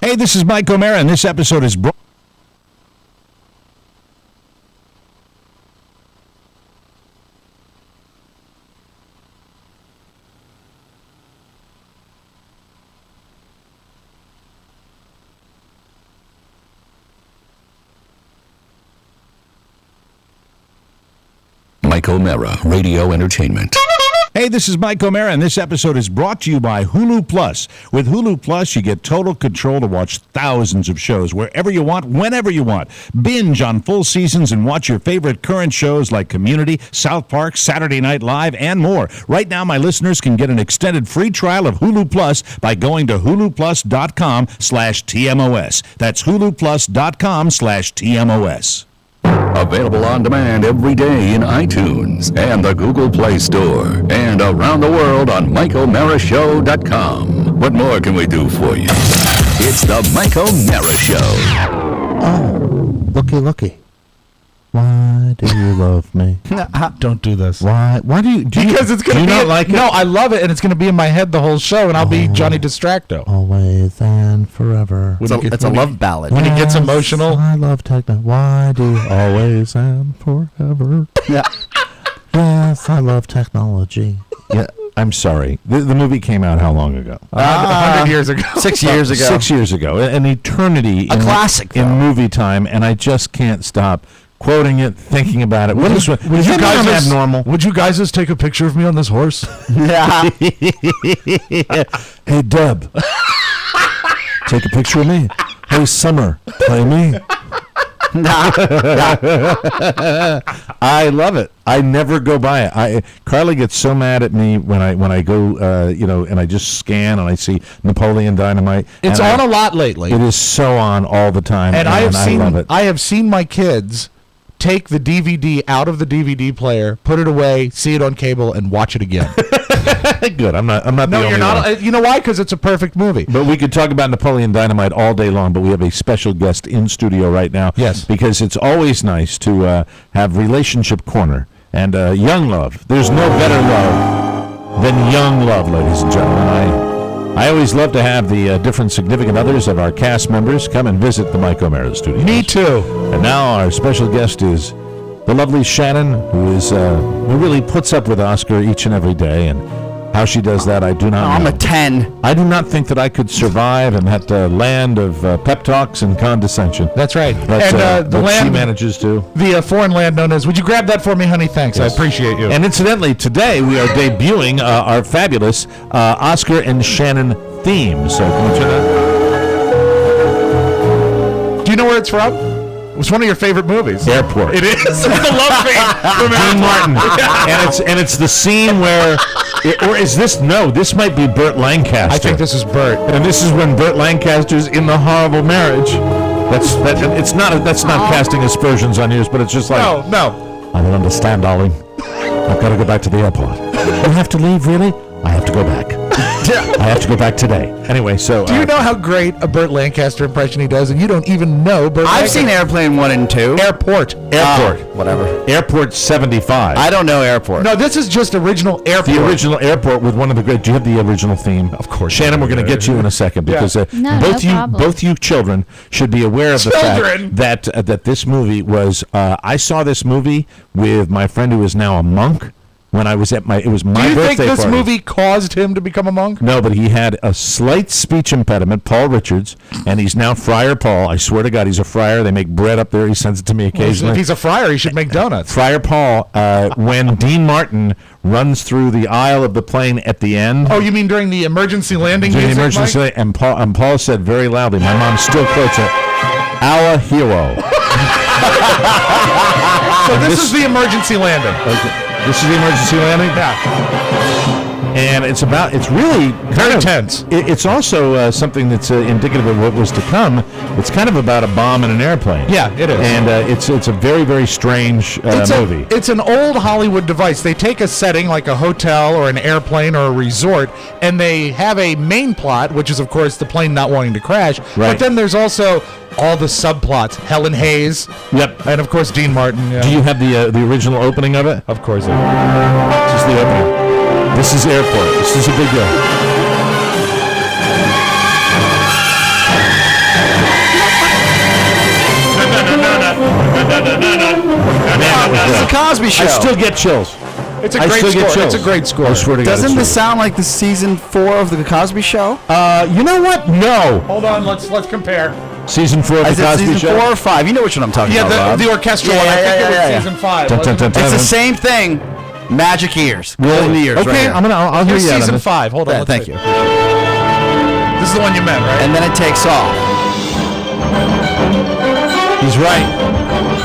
Hey, this is Mike O'Mara, and this episode is brought... Mike O'Mara, Radio Entertainment. Hey, this is Mike O'Mara, and this episode is brought to you by Hulu Plus. With Hulu Plus, you get total control to watch thousands of shows wherever you want, whenever you want. Binge on full seasons and watch your favorite current shows like Community, South Park, Saturday Night Live, and more. Right now, my listeners can get an extended free trial of Hulu Plus by going to huluplus.com/TMOS. That's huluplus.com/TMOS. Available on demand every day in iTunes and the Google Play Store and around the world on MikeO'MaraShow.com. What more can we do for you? It's the Mike O'Mara Show. Oh, looky. Why do you love me? Don't do this. Why do you? Because it's going to be... not like it? No, I love it, and it's going to be in my head the whole show, and I'll be Johnny Distracto. Always and forever. It's a love ballad. When he gets emotional. I love techno. Why do you always and forever? Yeah. Yes, I love technology. Yeah, I'm sorry. The movie came out how long ago? 100 years ago. 6 years ago. 6 years ago. An eternity. A classic, in though. movie time, and I just can't stop quoting it, thinking about it. Would you guys abnormal? Would you guys just take a picture of me on this horse? Yeah. Hey, Deb, take a picture of me. Hey, Summer, play me. I love it. I never go by it. Carly gets so mad at me when I go, and I just scan and I see Napoleon Dynamite. It's on a lot lately. It is so on all the time, and I love it. I have seen my kids take the DVD out of the DVD player, put it away, see it on cable, and watch it again. Good. I'm not the only you're not. one. You know why? Because it's a perfect movie. But we could talk about Napoleon Dynamite all day long, but we have a special guest in studio right now. Yes. Because it's always nice to have Relationship Corner and young love. There's no better love than young love, ladies and gentlemen. I always love to have the different significant others of our cast members come and visit the Mike O'Mara studios. Me too. And now our special guest is the lovely Shannon, who really puts up with Oscar each and every day, and how she does that, I do not know. I'm a 10. I do not think that I could survive in that land of pep talks and condescension. That's right. And the land she manages to. The foreign land known as, would you grab that for me, honey? Thanks. Yes. I appreciate you. And incidentally, today we are debuting our fabulous Oscar and Shannon theme. So can we turn that? Do you know where it's from? It's one of your favorite movies. Airport. It is. It's the love theme from Dean Martin. And it's the scene where, or is this? No, this might be Burt Lancaster. I think this is Burt. And this is when Burt Lancaster's in the horrible marriage. That's not casting aspersions on yours, but it's just like no. I don't understand, darling. I've got to go back to the airport. You have to leave, really? I have to go back. I have to go back today. Anyway, so... Do you know how great a Burt Lancaster impression he does, and you don't even know Burt Lancaster? I've seen Airplane 1 and 2. Airport. Whatever. Airport 75. I don't know Airport. No, this is just original Airport. The original Airport with one of the great... Do you have the original theme? Of course. Shannon, we're going to get you in a second, because both you children should be aware of the fact that this movie was... I saw this movie with my friend who is now a monk. When I was at it was my birthday party. Do you think this movie caused him to become a monk? No, but he had a slight speech impediment, Paul Richards, and he's now Friar Paul. I swear to God, he's a friar. They make bread up there. He sends it to me occasionally. Well, if he's a friar, he should make donuts. Friar Paul, when Dean Martin runs through the aisle of the plane at the end. Oh, you mean during the emergency landing During music, the emergency, and Paul said very loudly, my mom still quotes it, "Our hero." So this is the emergency landing. Okay. This is the emergency landing? Yeah. And it's really very tense. It's also something that's indicative of what was to come. It's kind of about a bomb in an airplane. Yeah, it is. And it's a very, very strange movie. It's an old Hollywood device. They take a setting like a hotel or an airplane or a resort, and they have a main plot, which is, of course, the plane not wanting to crash. Right. But then there's also all the subplots. Helen Hayes. Yep. And, of course, Dean Martin. Yeah. Do you have the original opening of it? Of course. Just the opening. This is Airport. This is a big deal. Cosby Show. I still get chills. It's a I great still get score. chills. It's a great score. I swear to God. Doesn't it's this sound like the season 4 of the Cosby Show? You know what? No. Hold on, let's compare. Season 4 of Is the it Cosby season Show. 4 or 5? You know which one I'm talking Yeah, about, Rob. the orchestral Yeah, one. I yeah, think yeah, it was yeah. season 5. Dun, dun, dun, dun. It's the same thing. Magic ears. Golden ears. Okay, right here. I'll hear Here's you out on season this. 5. Hold on. Yeah, let's thank see. you. This is the one you meant, right? And then it takes off. He's right.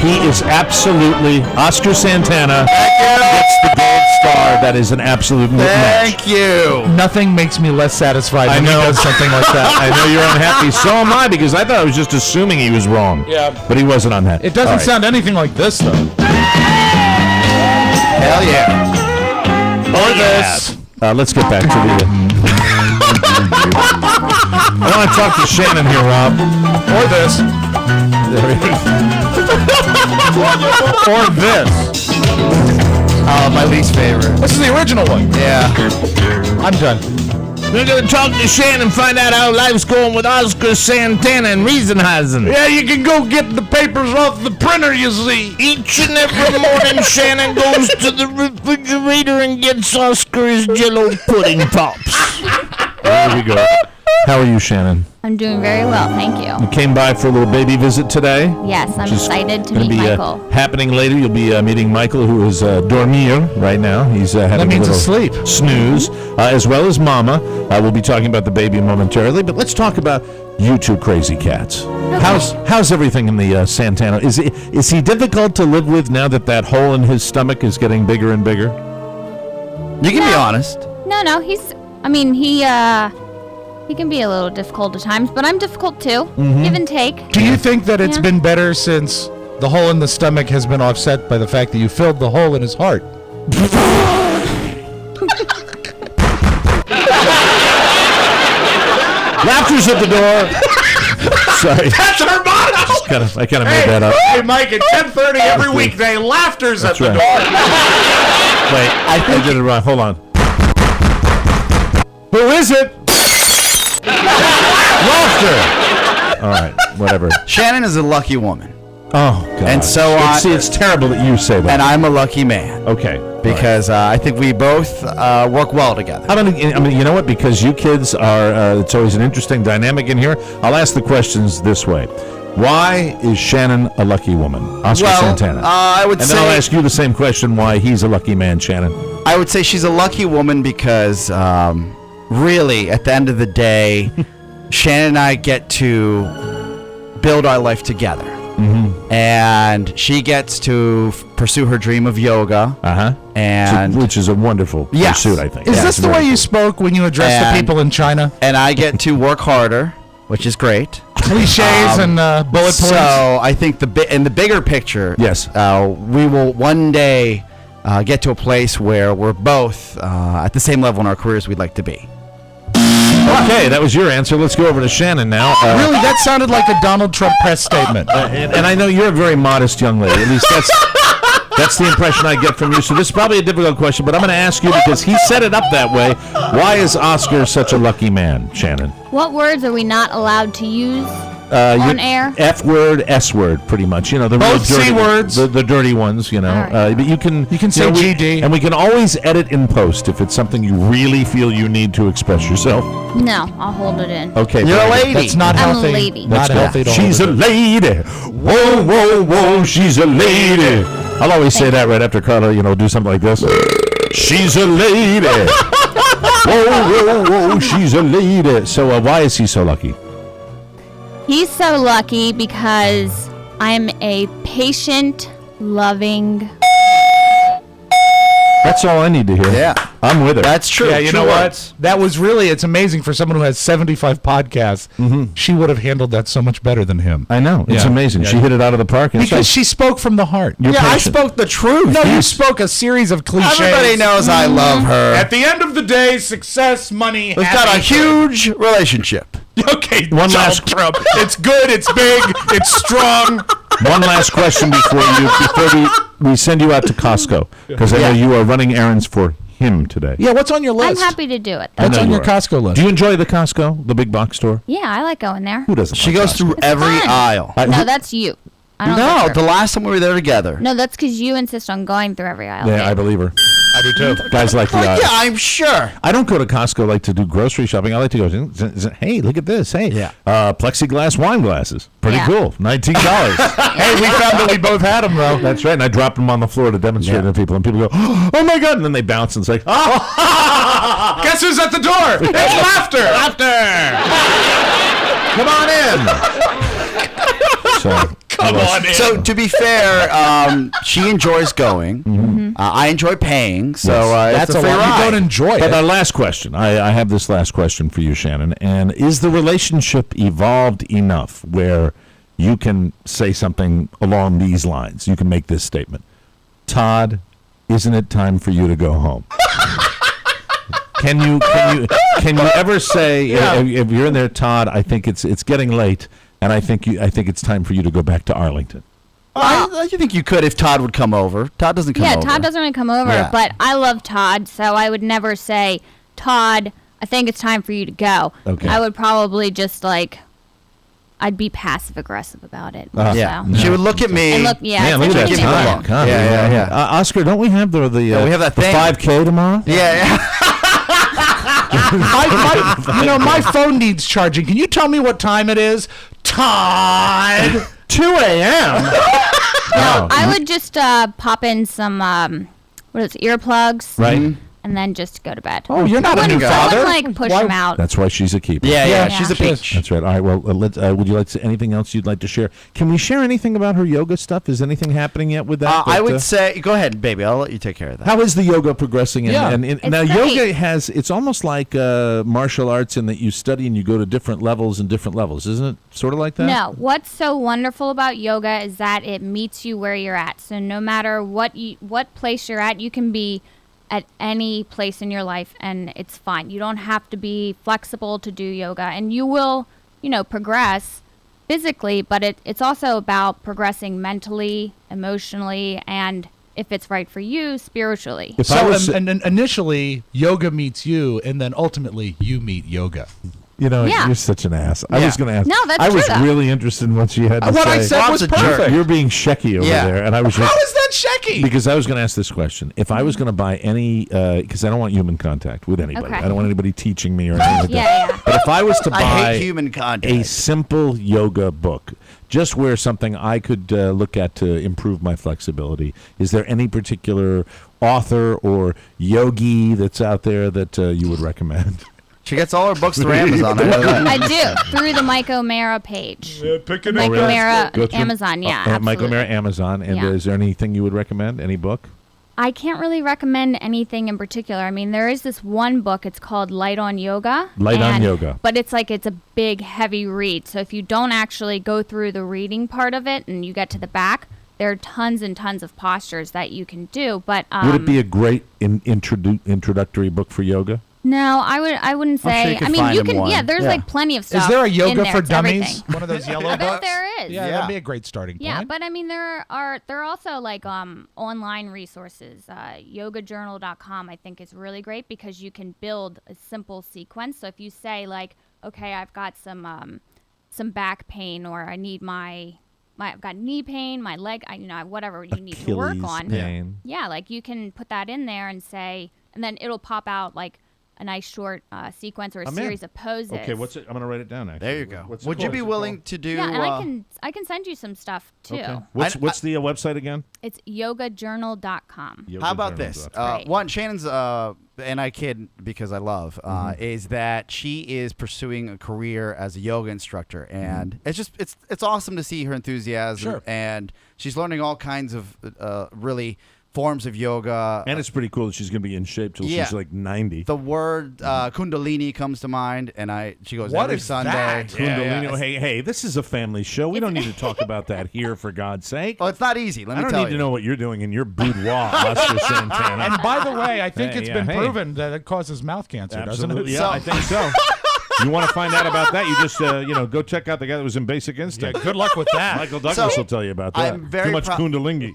He is absolutely Oscar Santana gets the gold star. That is an absolute match. Thank you. Nothing makes me less satisfied I when know. he does something like that. I know you're unhappy. So am I, because I thought I was just assuming he was wrong. Yeah. But he wasn't unhappy. It doesn't All right. sound anything like this, though. Hell yeah. Or this. Let's get back to the. I want to talk to Shannon here, Rob. Or this. Or this. Oh, my least favorite. This is the original one. Yeah. I'm done. We're going to talk to Shannon and find out how life's going with Oscar Santana and Riesenhausen. Yeah, you can go get the papers off the printer, you see. Each and every morning, Shannon goes to the refrigerator and gets Oscar's Jell-O pudding pops. There we go. How are you, Shannon? I'm doing very well, thank you. You came by for a little baby visit today. Yes, I'm excited to Gonna meet be, Michael. Happening later. You'll be meeting Michael, who is dormir right now. He's having means a little asleep. snooze, as well as Mama. We'll be talking about the baby momentarily, but let's talk about you two crazy cats. How's everything in the Santana? Is he difficult to live with now that that hole in his stomach is getting bigger and bigger? You can be honest. No, he can be a little difficult at times, but I'm difficult too. Give and take. Do you think that it's Yeah. been better since the hole in the stomach has been offset by the fact that you filled the hole in his heart? Laughter's at the door. Sorry. That's our motto! I kind of made that up. Hey, Mike, at 10:30 every weekday, laughter's at the right. door. Wait, I did it wrong. Hold on. Who is it? Laughter. All right, whatever. Shannon is a lucky woman. Oh, God. And so See, it's terrible that you say that. And I'm a lucky man. Okay. Because I think we both work well together. I mean, you know what? Because you kids are, it's always an interesting dynamic in here. I'll ask the questions this way. Why is Shannon a lucky woman? Oscar Santana. I would and say then I'll ask you the same question, why he's a lucky man, Shannon. I would say she's a lucky woman because really, at the end of the day, Shannon and I get to build our life together. Mm-hmm. And she gets to pursue her dream of yoga. Uh-huh. And which is a wonderful pursuit, I think. Is this the way you spoke when you addressed the people in China? And I get to work harder, which is great. Cliches and bullet points. So I think in the bigger picture, yes, we will one day get to a place where we're both at the same level in our careers we'd like to be. Okay, that was your answer. Let's go over to Shannon now. Really, that sounded like a Donald Trump press statement. And I know you're a very modest young lady. At least that's the impression I get from you. So this is probably a difficult question, but I'm going to ask you because he set it up that way. Why is Oscar such a lucky man, Shannon? What words are we not allowed to use on air? F word, S word, pretty much. You know, the both real dirty, C words, the dirty ones. You know, right. but you can say GD, and we can always edit in post if it's something you really feel you need to express yourself. No, I'll hold it in. Okay, you're a lady. That's not I'm healthy. a lady. Not healthy. She's a lady. Whoa, whoa, whoa. She's a lady. I'll always say that right after Carla, do something like this. She's a lady. Whoa, whoa, whoa. She's a lady. So why is he so lucky? He's so lucky because I'm a patient, loving. That's all I need to hear. Yeah. I'm with her. That's true. Yeah, you True know words. what? That was really, it's amazing for someone who has 75 podcasts. Mm-hmm. She would have handled that so much better than him. I know. It's Yeah. amazing. Yeah. She hit it out of the park. And Because she spoke from the heart. You're I patient. spoke the truth. No, you spoke a series of cliches. Everybody knows I love her. At the end of the day, success, money, We've got a huge relationship. Okay, One Donald last- Trump. It's good, it's big, it's strong. One last question before we send you out to Costco, because I know you are running errands for him today. Yeah, what's on your list? I'm happy to do it. I What's know on you your are. Costco list? Do you enjoy the Costco, the big box store? Yeah, I like going there. Who doesn't? She like goes Costco? through every fun. aisle. No, that's you. I don't No, think the you're- last time we were there together. No, that's because you insist on going through every aisle. Yeah, babe. I believe her. I do too. Guys like the Well, yeah, I'm sure. I don't go to Costco like to do grocery shopping. I like to go, hey, look at this. Hey, Yeah. plexiglass wine glasses. Pretty Yeah. cool. $19. Hey, we found that we both had them, though. That's right. And I dropped them on the floor to demonstrate to people. And people go, oh, my God. And then they bounce and it's like, oh, Guess who's at the door? It's laughter. come on in. So, Come on in. So to be fair, she enjoys going. I enjoy paying. So That's it's a a free lot. You ride. don't enjoy But it. our last question, I have this last question for you, Shannon. And is the relationship evolved enough where you can say something along these lines? You can make this statement. Todd, isn't it time for you to go home? Can you ever say if you're in there, Todd? I think it's getting late, and I think it's time for you to go back to Arlington. I think you could if Todd would come over. Todd doesn't come over. Yeah, Todd doesn't really come over, Yeah. but I love Todd, so I would never say, Todd, I think it's time for you to go. Okay. I would probably just I'd be passive aggressive about it. Yeah, So. she would look at me. And look, yeah, Man, look it's at like that anything time. else. time. Yeah. Oscar, don't we have the we have that the thing. 5K tomorrow? Yeah. My phone needs charging. Can you tell me what time it is? Todd. 2 a.m. No, I would just pop in some earplugs, Right. and then just go to bed. Oh, you're not a new I father. wouldn't push Why- him out. That's why she's a keeper. Yeah, Yeah. she's a She peach. That's right. All right. Well, would you like to anything else you'd like to share? Can we share anything about her yoga stuff? Is anything happening yet with that? I would say, go ahead, baby. I'll let you take care of that. How is the yoga progressing? Yeah. And It's now great. yoga it's almost like martial arts in that you study and you go to different levels and different levels. Isn't it sort of like that? No, what's so wonderful about yoga is that it meets you where you're at. So no matter what place you're at, you can be at any place in your life and it's fine. You don't have to be flexible to do yoga, and you will, progress physically, but it's also about progressing mentally, emotionally, and if it's right for you, spiritually. If I So was, and initially, yoga meets you, and then ultimately, you meet yoga. Yeah. you're such an ass. I Yeah. was going to ask. No, that's I was true, though. really interested in what she had to What say. I said was Bob's a jerk. perfect. You're being shecky over Yeah. there, and I was How just. is that shaky? Because I was going to ask this question. If I was going to buy any, because I don't want human contact with anybody. Okay. I don't want anybody teaching me or anything like that. Yeah. But if I was to I buy hate human a contact. simple yoga book, just where something I could look at to improve my flexibility, is there any particular author or yogi that's out there that you would recommend? She gets all her books through Amazon. I know that. I do, through the Mike O'Mara page. Mike really? O'Mara, Go through- Amazon, yeah. Michael absolutely. O'Mara, Amazon. And Yeah. is there anything you would recommend? Any book? I can't really recommend anything in particular. I mean, there is this one book. It's called Light on Yoga. Light on Yoga. But it's a big, heavy read. So if you don't actually go through the reading part of it and you get to the back, there are tons and tons of postures that you can do. But Would it be a great introductory book for yoga? no, I wouldn't I'm sure say. you could I mean, find you him can. one. Yeah, there's Yeah. plenty of stuff. Is there a in yoga there. for It's dummies? everything. One of those yellow I bet books? there is. Yeah, Yeah. that'd be a great starting point. Yeah, but I mean, there are also online resources. YogaJournal.com I think is really great because you can build a simple sequence. So if you say okay, I've got some back pain, or I need I've got knee pain, my leg, whatever you need to work Achilles on. pain. Yeah, you can put that in there and say, and then it'll pop out a nice short sequence or a I'm in. series of poses. Okay, what's it? I'm going to write it down. Actually. There you go. What's it Would you called? be What's it willing to do? Yeah, and I can send you some stuff too. called? Okay. What's the website again? It's yogajournal.com. How about this? Right. One, Shannon's, and I kid because I love, is that she is pursuing a career as a yoga instructor, and it's awesome to see her enthusiasm, Sure. and she's learning all kinds of really forms of yoga. And it's pretty cool that she's going to be in shape till Yeah. she's like 90. The word Kundalini comes to mind, and she goes What every is Sunday. that? Kundalini. Hey, this is a family show. We don't need to talk about that here, for God's sake. Oh, it's not easy. Let I me don't tell need you. to know what you're doing in your boudoir, Oscar Santana. And by the way, I think Hey, it's yeah, been hey. proven that it causes mouth cancer, Absolutely, doesn't it? yeah, I think so. You want to find out about that? You just, go check out the guy that was in Basic Instinct. Yeah, good luck with that. Michael Douglas So, will tell you about that. I'm very Too much prou- Kundalini.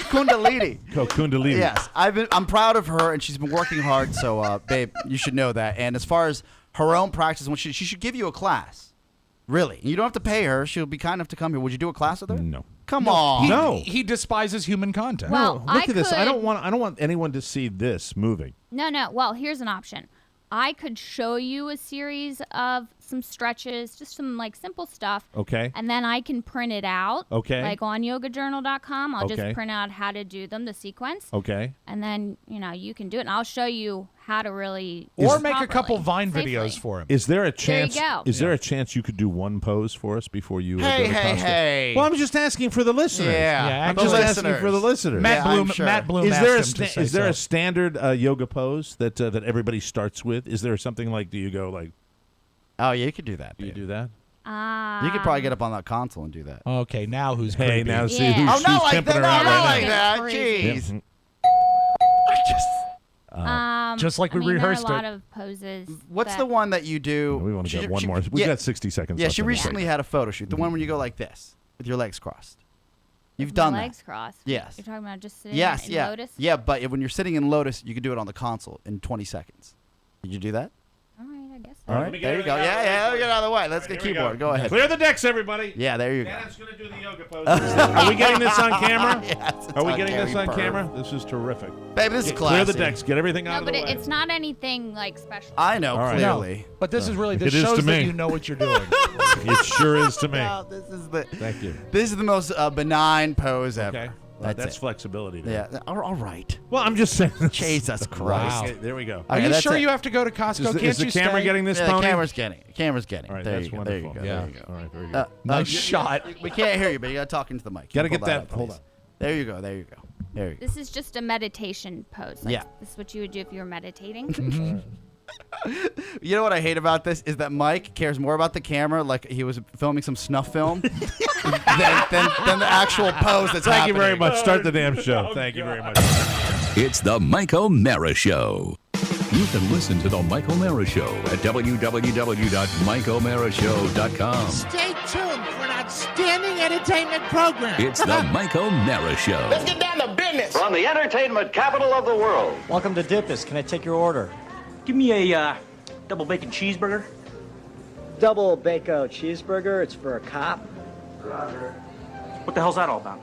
Kundalini. Kundalini. Yes, I'm proud of her, and she's been working hard. So, babe, you should know that. And as far as her own practice, she should give you a class. Really, you don't have to pay her. She'll be kind enough to come here. Would you do a class with her? No. Come on. No. He despises human content. Well, Look I at this. I could- don't want anyone to see this moving. No. Well, here's an option. I could show you a series of some stretches, just some like simple stuff. Okay. And then I can print it out. Okay. Like on yogajournal.com. I'll Okay. just print out how to do them, the sequence. Okay. And then, you can do it. And I'll show you how to really or do it make a couple properly, Vine safely. videos for him. Is there a There you chance? go. Is there a chance you could do one pose for us before you? Hey, go to hey, Costco? hey. Well, I'm just asking for the listeners. Yeah, I'm the just asking listeners. for the listeners. Matt Yeah, I'm Bloom. sure. Matt Bloom. Is there a asked him to say is there a so. standard yoga pose that everybody starts with? Is there something like? Do you go like? Oh, yeah, you could do that. Do you babe. do that? You could probably get up on that console and do that. Okay, now who's Hey, creepy? now see Yeah. who's, Oh, who's not like pimping that, her out not right like now. that. Crazy. Jeez. Just like we rehearsed there are a lot it. of poses. What's that- the one that you do? We want to She- get one she- more. We've yeah, got 60 seconds. Yeah, left she on this recently break. had a photo shoot. The one where you go like this with your legs crossed. You've with done my that. legs crossed. Yes. You're talking about just sitting Yes, in yeah. lotus? Yeah, but when you're sitting in lotus, you can do it on the console in 20 seconds. Did you do that? All right, I guess. All right. There you go. Yeah, get out of the way. Let's get keyboard. Go ahead. Clear the decks, everybody. Yeah, there you go. Dan's going to do the yoga pose. Are we getting this on camera? Yes, it's Are we on getting this on camera. camera? This is terrific. Babe, this is Clear classy. the decks. Get everything out No, of but the way. it's not anything like special. I know, All right. clearly. But this is really this It is shows to that me. you know what you're doing. It sure is to me. No, this is the Thank you. this is the most benign pose ever. Okay. That's That's it. flexibility. There. Yeah. All right. Well, I'm just saying. Jesus Christ. Okay, there we go. Are Okay, you that's sure it. you have to go to Costco? Is the, Can't is the you camera stay? getting this, Yeah, the Tony? camera's getting it. Camera's getting it. All right, there that's you go. wonderful. There you go. Yeah. There you go. All right, very good. Nice shot. We can't hear you, but you got to talk into the mic. Gotta Pull get that- up, hold please. on. There you go. There you go. There you go. This is just a meditation pose. Like, Yeah. This is what you would do if you were meditating. You know what I hate about this is that Mike cares more about the camera, like he was filming some snuff film, than the actual pose that's Thank you very happening. much. Start the damn show. Thank you very much. It's the Mike O'Mara Show. You can listen to the Mike O'Mara Show at www.mikeomarashow.com. Stay tuned for an outstanding entertainment program. It's the Mike O'Mara Show. Let's get down to business. From the entertainment capital of the world. Welcome to Dippus. Can I take your order? Give me a double bacon cheeseburger. Double bacon cheeseburger. It's for a cop. What the hell's that all about?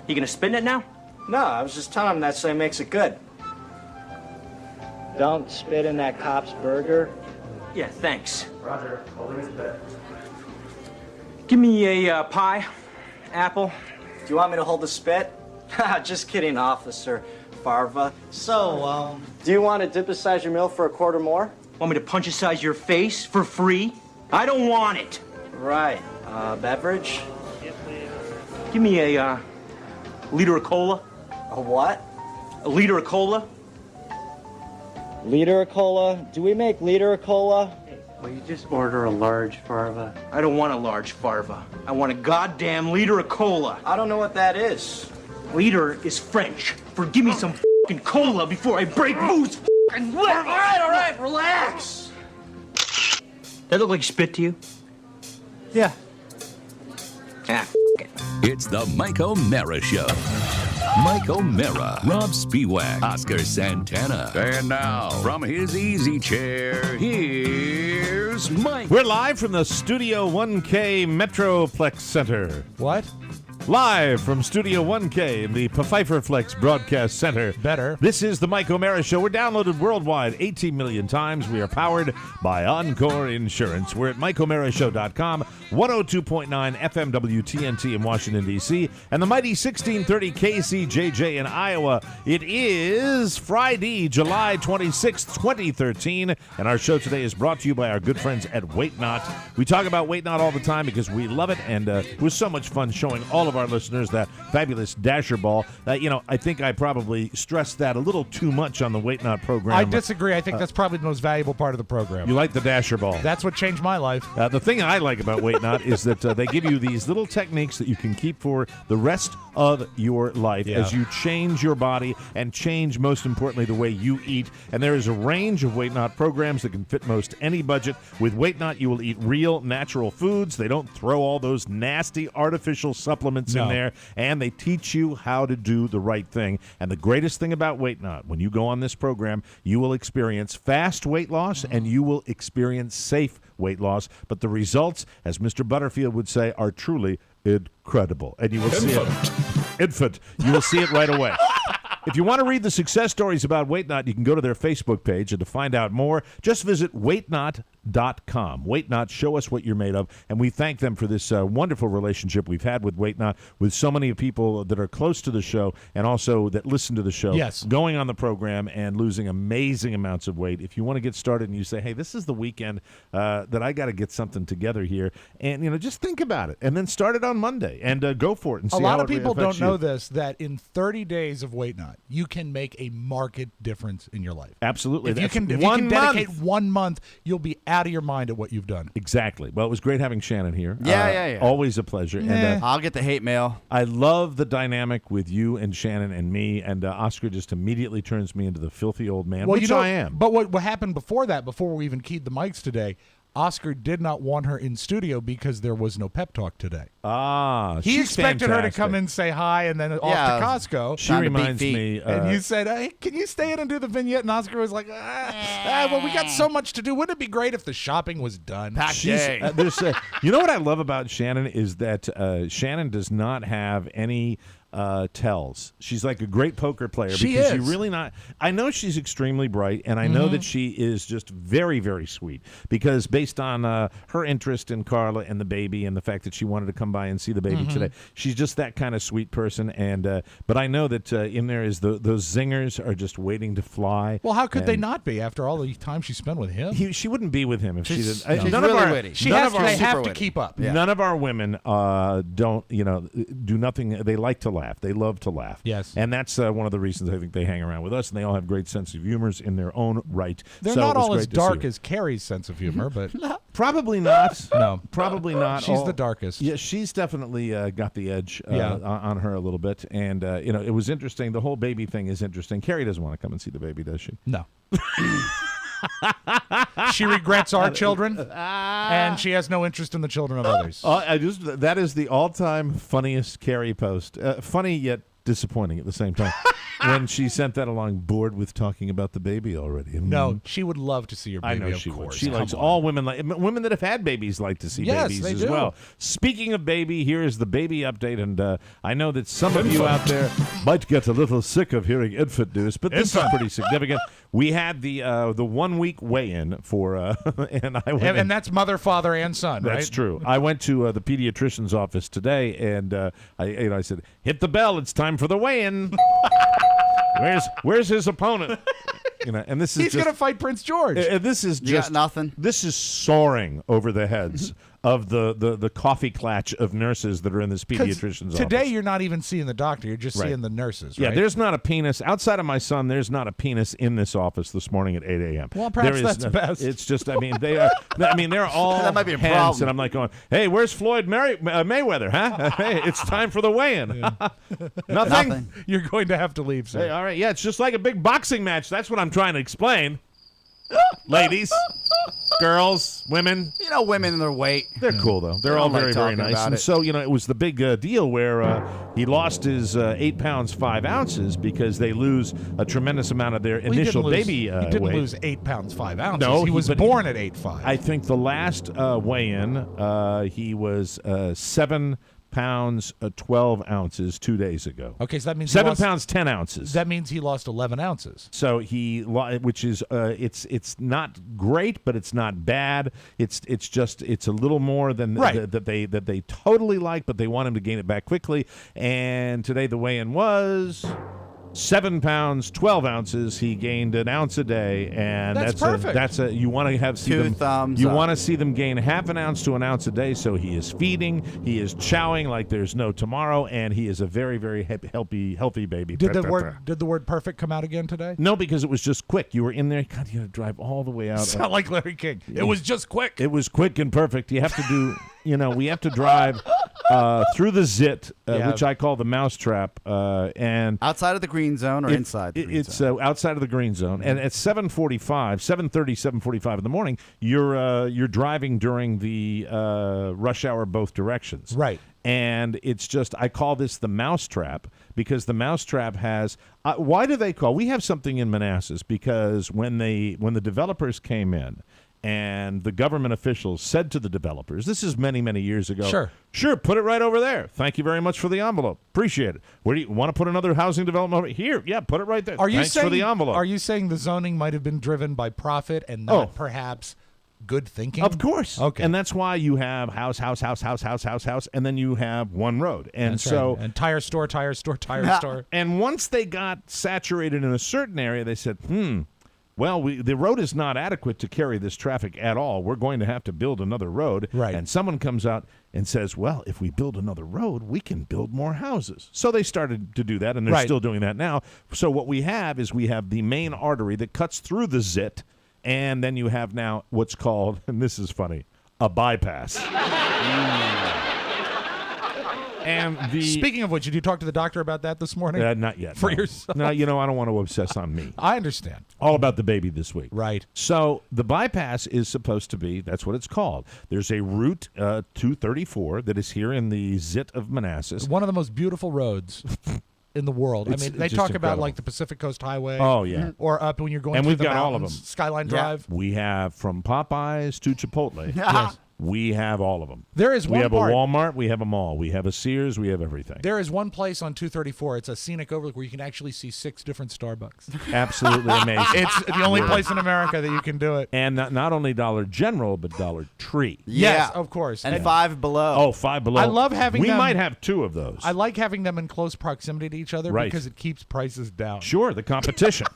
You gonna spin it now? No, I was just telling him that so he makes it good. Don't spit in that cop's burger. Yeah, thanks. Roger. Give me a pie, apple. Do you want me to hold the spit? Just kidding, Officer Farva. So, do you want to Dippus-size your meal for a quarter more? Want me to punch-size your face for free? I don't want it. Right. Beverage? Give me a liter of cola. A what? A liter of cola. Liter of cola? Do we make liter of cola? Will you just order a large farva? I don't want a large farva. I want a goddamn liter of cola. I don't know what that is. Liter is French for give me some fucking cola before I break Boo's fucking leg. All right, relax. That look like spit to you? Yeah. Ah, it. It's the Mike O'Mara Show. Mike O'Mara, Rob Spiewak, Oscar Santana. And now, from his easy chair, here's Mike. We're live from the Studio 1K Metroplex Center. What? Live from Studio 1K in the Pfeifferflex Broadcast Center. Better. This is the Mike O'Mara Show. We're downloaded worldwide 18 million times. We are powered by Encore Insurance. We're at MikeO'MaraShow.com, 102.9 FM WTNT in Washington, D.C., and the mighty 1630 KCJJ in Iowa. It is Friday, July 26th, 2013, and our show today is brought to you by our good friends at Weight Not. We talk about Weight Not all the time because we love it, and it was so much fun showing all of our listeners that fabulous Dasher ball. I think I probably stressed that a little too much on the Weight Not program. I disagree. I think that's probably the most valuable part of the program. You like the Dasher ball. That's what changed my life. The thing I like about Weight Not is that they give you these little techniques that you can keep for the rest of your life as you change your body and change, most importantly, the way you eat. And there is a range of Weight Not programs that can fit most any budget. With Weight Not, you will eat real, natural foods. They don't throw all those nasty artificial supplements nonsense in there, and they teach you how to do the right thing. And the greatest thing about Weight Not, when you go on this program, you will experience fast weight loss and you will experience safe weight loss. But the results, as Mr. Butterfield would say, are truly incredible. And you will see it. Infant. You will see it right away. If you want to read the success stories about Weight Not, you can go to their Facebook page, and to find out more, just visit weightnot.com. Weight Not, show us what you're made of, and we thank them for this wonderful relationship we've had with Weight Not, with so many people that are close to the show and also that listen to the show, going on the program and losing amazing amounts of weight. If you want to get started and you say, hey, this is the weekend that I got to get something together here, and just think about it, and then start it on Monday, and go for it and see how it A lot of people affects don't know you. this, that in 30 days of Weight Not, you can make a marked difference in your life. Absolutely. If you can dedicate 1 month, you'll be out of your mind at what you've done. Exactly. Well, it was great having Shannon here. Yeah. Always a pleasure. And I'll get the hate mail. I love the dynamic with you and Shannon and me, and Oscar just immediately turns me into the filthy old man, which I am. But what happened before that, before we even keyed the mics today, Oscar did not want her in studio because there was no pep talk today. He she's expected her to fantastic. come in, say hi, and then off to Costco. She reminds me. And you said, hey, can you stay in and do the vignette? And Oscar was like, well, we got so much to do. Wouldn't it be great if the shopping was done? You know what I love about Shannon is that Shannon does not have any tells. She's like a great poker player. She because is. you really not. I know she's extremely bright, and I know that she is just very, very sweet. Because based on her interest in Carla and the baby, and the fact that she wanted to come by and see the baby today, she's just that kind of sweet person. And but I know that in there is those zingers are just waiting to fly. Well, how could they not be after all the time she spent with him? She wouldn't be with him if she didn't. She's really witty. They have to keep up. Yeah. None of our women don't, do nothing. They like to laugh. They love to laugh. Yes. And that's one of the reasons I think they hang around with us, and they all have great sense of humors in their own right. They're So not it was all as great to see dark her. as Carrie's sense of humor, but Probably not. No. Probably not. She's the darkest. Yeah, she's definitely got the edge Yeah. on her a little bit. And, it was interesting. The whole baby thing is interesting. Carrie doesn't want to come and see the baby, does she? no. She regrets our children, and she has no interest in the children of others. That is the all-time funniest Carrie post. Funny yet disappointing at the same time. When she sent that along, bored with talking about the baby already. No, she would love to see your I baby. know of she would. course. She Come likes on. all women. Women that have had babies like to see Yes, babies they as do. well. Speaking of baby, here is the baby update, and I know that some of you out there might get a little sick of hearing infant news, but this is pretty significant. We had the 1 week weigh-in for, and I went. And that's mother, father, and son, right? That's true. I went to the pediatrician's office today, and I said, "Hit the bell! It's time for the weigh-in." Where's his opponent? And this is He's going to fight Prince George. This is You got nothing? This is soaring over the heads of the coffee clatch of nurses that are in this 'Cause pediatrician's today office. you're not even seeing the doctor. You're just Right. seeing the nurses, Yeah, right? there's not a penis outside of my son. There's not a penis in this office this morning at 8 a.m. Well, perhaps There is that's best. It's just, they are. They're all That might be a heads, problem. and I'm like going, "Hey, where's Floyd Mayweather? Huh? Hey, it's time for the weigh-in." Nothing. You're going to have to leave, sir. Hey, all right, yeah, it's just like a big boxing match. That's what I'm trying to explain. Ladies, girls, women. Women in their weight. They're cool, though. They're They all don't like very, very talking nice. about And it. so, it was the big deal where he lost his 8 pounds, 5 ounces because they lose a tremendous amount of their Well, he initial didn't lose- baby He didn't weight. lose 8 pounds, 5 ounces. No, he was but- born at 8'5". I think the last weigh-in, he was 7 pounds, 12 ounces 2 days ago. Okay, so that means 7 pounds, 10 ounces. That means he lost 11 ounces. So which is it's not great, but it's not bad. It's a little more than Right. that they totally like, but they want him to gain it back quickly. And today the weigh-in was 7 pounds, 12 ounces. He gained an ounce a day, and That's perfect. You want to see Two them. thumbs You up. want to see them gain half an ounce to an ounce a day. So he is feeding, he is chowing like there's no tomorrow, and he is a very, very healthy baby. Did the word perfect come out again today? No, because it was just quick. You were in there. God, you had to drive all the way out. Sound like Larry King. It was just quick. It was quick and perfect. You have to do, we have to drive through the zit, Yeah. which I call the mousetrap, and Outside of the green zone or inside the green it's zone? outside of the green zone, and at 7:45 in the morning, you're driving during the rush hour both directions, Right. And it's just, I call this the mousetrap because the mousetrap has. Why do they call? We have something in Manassas because when the developers came in. And the government officials said to the developers, this is many, many years ago. Sure, put it right over there. Thank you very much for the envelope. Appreciate it. Where do you want to put another housing development over here? Yeah, put it right there. Thanks for the envelope. Are you saying the zoning might have been driven by profit and not perhaps good thinking? Of course. Okay. And that's why you have house, and then you have one road. And That's so right. And tire store. And once they got saturated in a certain area, they said, well, the road is not adequate to carry this traffic at all. We're going to have to build another road. Right. And someone comes out and says, well, if we build another road, we can build more houses. So they started to do that, and they're Right. still doing that now. So what we have is we have the main artery that cuts through the zit, and then you have now what's called, and this is funny, a bypass. And Speaking of which, did you talk to the doctor about that this morning? Not yet. For no. yourself? No, I don't want to obsess on me. I understand. All about the baby this week. Right. So the bypass is supposed to be, that's what it's called. There's a Route 234 that is here in the zit of Manassas. One of the most beautiful roads in the world. It's I mean, they just talk incredible. about like the Pacific Coast Highway. Oh, yeah. Or up when you're going And through we've the got all of mountains, them. Skyline Drive. We have from Popeyes to Chipotle. Yes. We have all of them. There is We one have part- a Walmart. We have a mall. We have a Sears. We have everything. There is one place on 234. It's a scenic overlook where you can actually see 6 different Starbucks. Absolutely amazing. It's the only place in America that you can do it. And not only Dollar General, but Dollar Tree. Yes, of course. And Five Below. Oh, Five Below. I love having We them- might have 2 of those. I like having them in close proximity to each other Right. because it keeps prices down. Sure, the competition.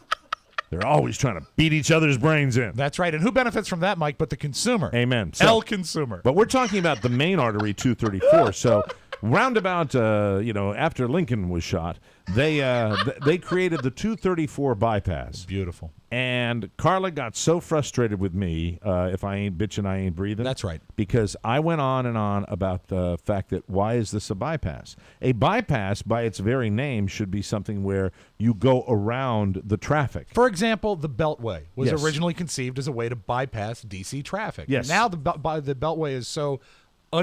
They're always trying to beat each other's brains in. That's right. And who benefits from that, Mike, but the consumer? Amen. El consumer. But we're talking about the main artery 234. So roundabout, after Lincoln was shot, they created the 234 bypass. Beautiful. And Carla got so frustrated with me, if I ain't bitching, I ain't breathing. That's right. Because I went on and on about the fact that why is this a bypass? A bypass, by its very name, should be something where you go around the traffic. For example, the Beltway was Yes. originally conceived as a way to bypass DC traffic. Yes. Now the Beltway is so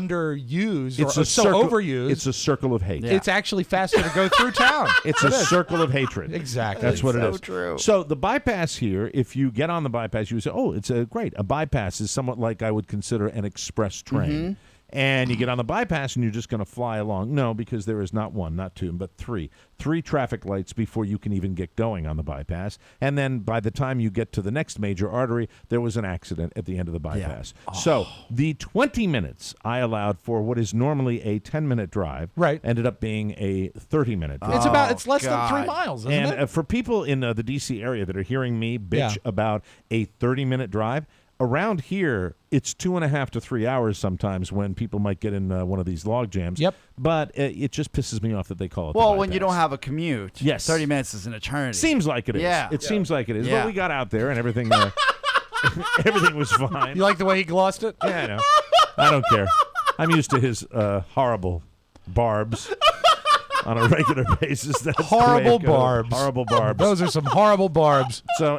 underused It's or a so circle, overused. It's a circle of hate. It's actually faster to go through town. It's a circle of hatred. Exactly. That's what it so is. true. So the bypass here, if you get on the bypass, you say, oh, it's great. A bypass is somewhat like I would consider an express train. And you get on the bypass and you're just going to fly along. No, because there is not 1, not 2, but 3. 3 traffic lights before you can even get going on the bypass. And then by the time you get to the next major artery, there was an accident at the end of the bypass. So the 20 minutes I allowed for what is normally a 10-minute drive ended up being a 30-minute drive. It's less than 3 miles, isn't And it? for people in the D.C. area that are hearing me bitch about a 30-minute drive, around here, it's 2.5 to 3 hours sometimes when people might get in one of these log jams. Yep. But it just pisses me off that they call it Well, the when you bypass. don't have a commute, Yes. 30 minutes is an eternity. Seems like it is. Yeah. It seems like it is. Yeah. But we got out there and everything everything was fine. You like the way he glossed it? Yeah, I know. I don't care. I'm used to his horrible barbs on a regular basis. That's the way Horrible it goes. barbs. Horrible barbs. Those are some horrible barbs. So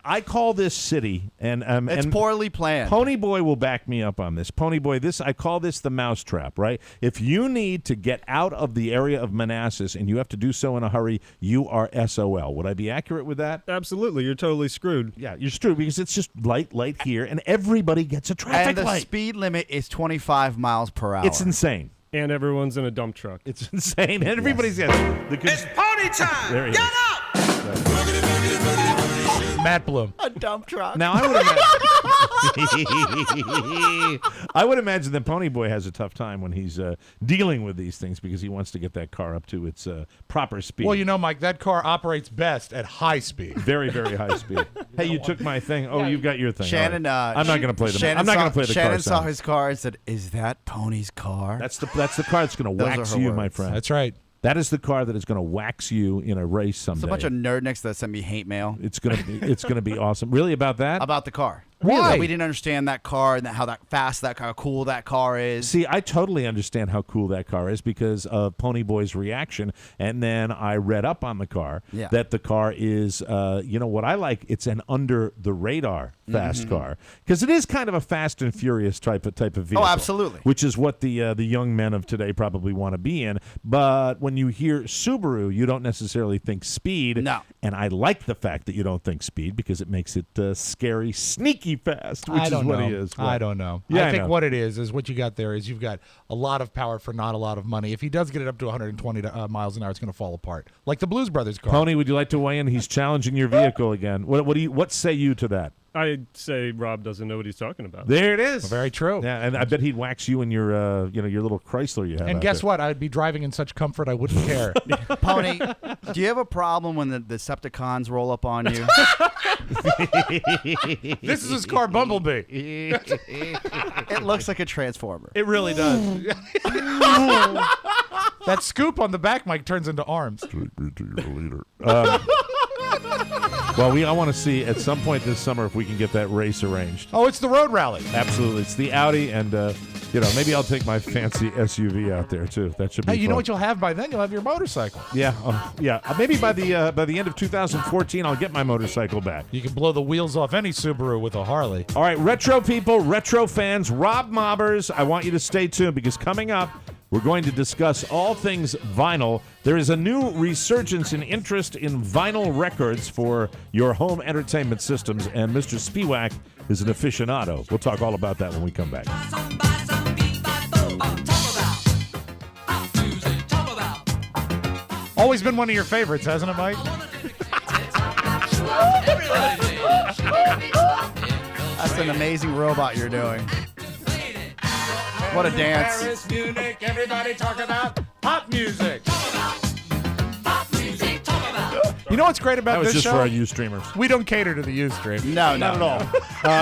I call this city, and It's and poorly planned. Pony Boy will back me up on this. Pony Boy, I call this the mousetrap, right? If you need to get out of the area of Manassas and you have to do so in a hurry, you are SOL. Would I be accurate with that? Absolutely. You're totally screwed. Yeah, you're screwed because it's just light here, and everybody gets a traffic and the light. speed limit is 25 miles per hour. It's insane. And everyone's in a dump truck. It's insane. And everybody's it's Pony time! There he Get is. up! Matt Bloom. a dump truck. Now I would imagine that Pony Boy has a tough time when he's dealing with these things because he wants to get that car up to its proper speed. Well, Mike, that car operates best at high speed. Very, very high speed. Hey, you took my thing. Oh, you've got your thing. Shannon, All right. I'm not going to play the. Shannon I'm not saw- going to play the Shannon car saw sound. his car and said, "Is that Pony's car?" That's the car that's going to Those wax are her you, my words. friend. That's right. That is the car that is going to wax you in a race someday. It's a bunch of nerdnicks that sent me hate mail It's going to be awesome. Really about that? about the car. Why? We didn't understand that car and how fast that car, how cool that car is. See, I totally understand how cool that car is because of Ponyboy's reaction, and then I read up on the car that the car is, what I like. It's an under the radar fast car because it is kind of a Fast and Furious type of vehicle. Oh, absolutely. Which is what the young men of today probably want to be in. But when you hear Subaru, you don't necessarily think speed. No. And I like the fact that you don't think speed because it makes it scary, sneaky fast, which is what he is. I don't know. Yeah, I think know. what it is what you got there is you've got a lot of power for not a lot of money. If he does get it up to 120 miles an hour, it's going to fall apart. Like the Blues Brothers car. Pony, would you like to weigh in? He's challenging your vehicle again. What say you to that? I'd say Rob doesn't know what he's talking about. There it is. Very true. Yeah, and I bet he'd wax you in your your little Chrysler you have. And out guess there. what? I'd be driving in such comfort I wouldn't care. Pony, do you have a problem when the Decepticons roll up on you? This is his car, Bumblebee. It looks like a Transformer. It really does. That scoop on the back mic turns into arms. Well, I want to see at some point this summer if we can get that race arranged. Oh, it's the road rally. Absolutely, it's the Audi, and maybe I'll take my fancy SUV out there too. That should be. Hey, you fun. know what you'll have by then? You'll have your motorcycle. Yeah, maybe by the end of 2014, I'll get my motorcycle back. You can blow the wheels off any Subaru with a Harley. All right, retro people, retro fans, Rob Mobbers, I want you to stay tuned because coming up, we're going to discuss all things vinyl. There is a new resurgence in interest in vinyl records for your home entertainment systems, and Mr. Spiewak is an aficionado. We'll talk all about that when we come back. Always been one of your favorites, hasn't it, Mike? That's an amazing robot you're doing. What a dance. Paris, Munich, everybody talk about pop music. You know what's great about That was this just show? for our Ustreamers. We don't cater to the Ustream. No, Not at all.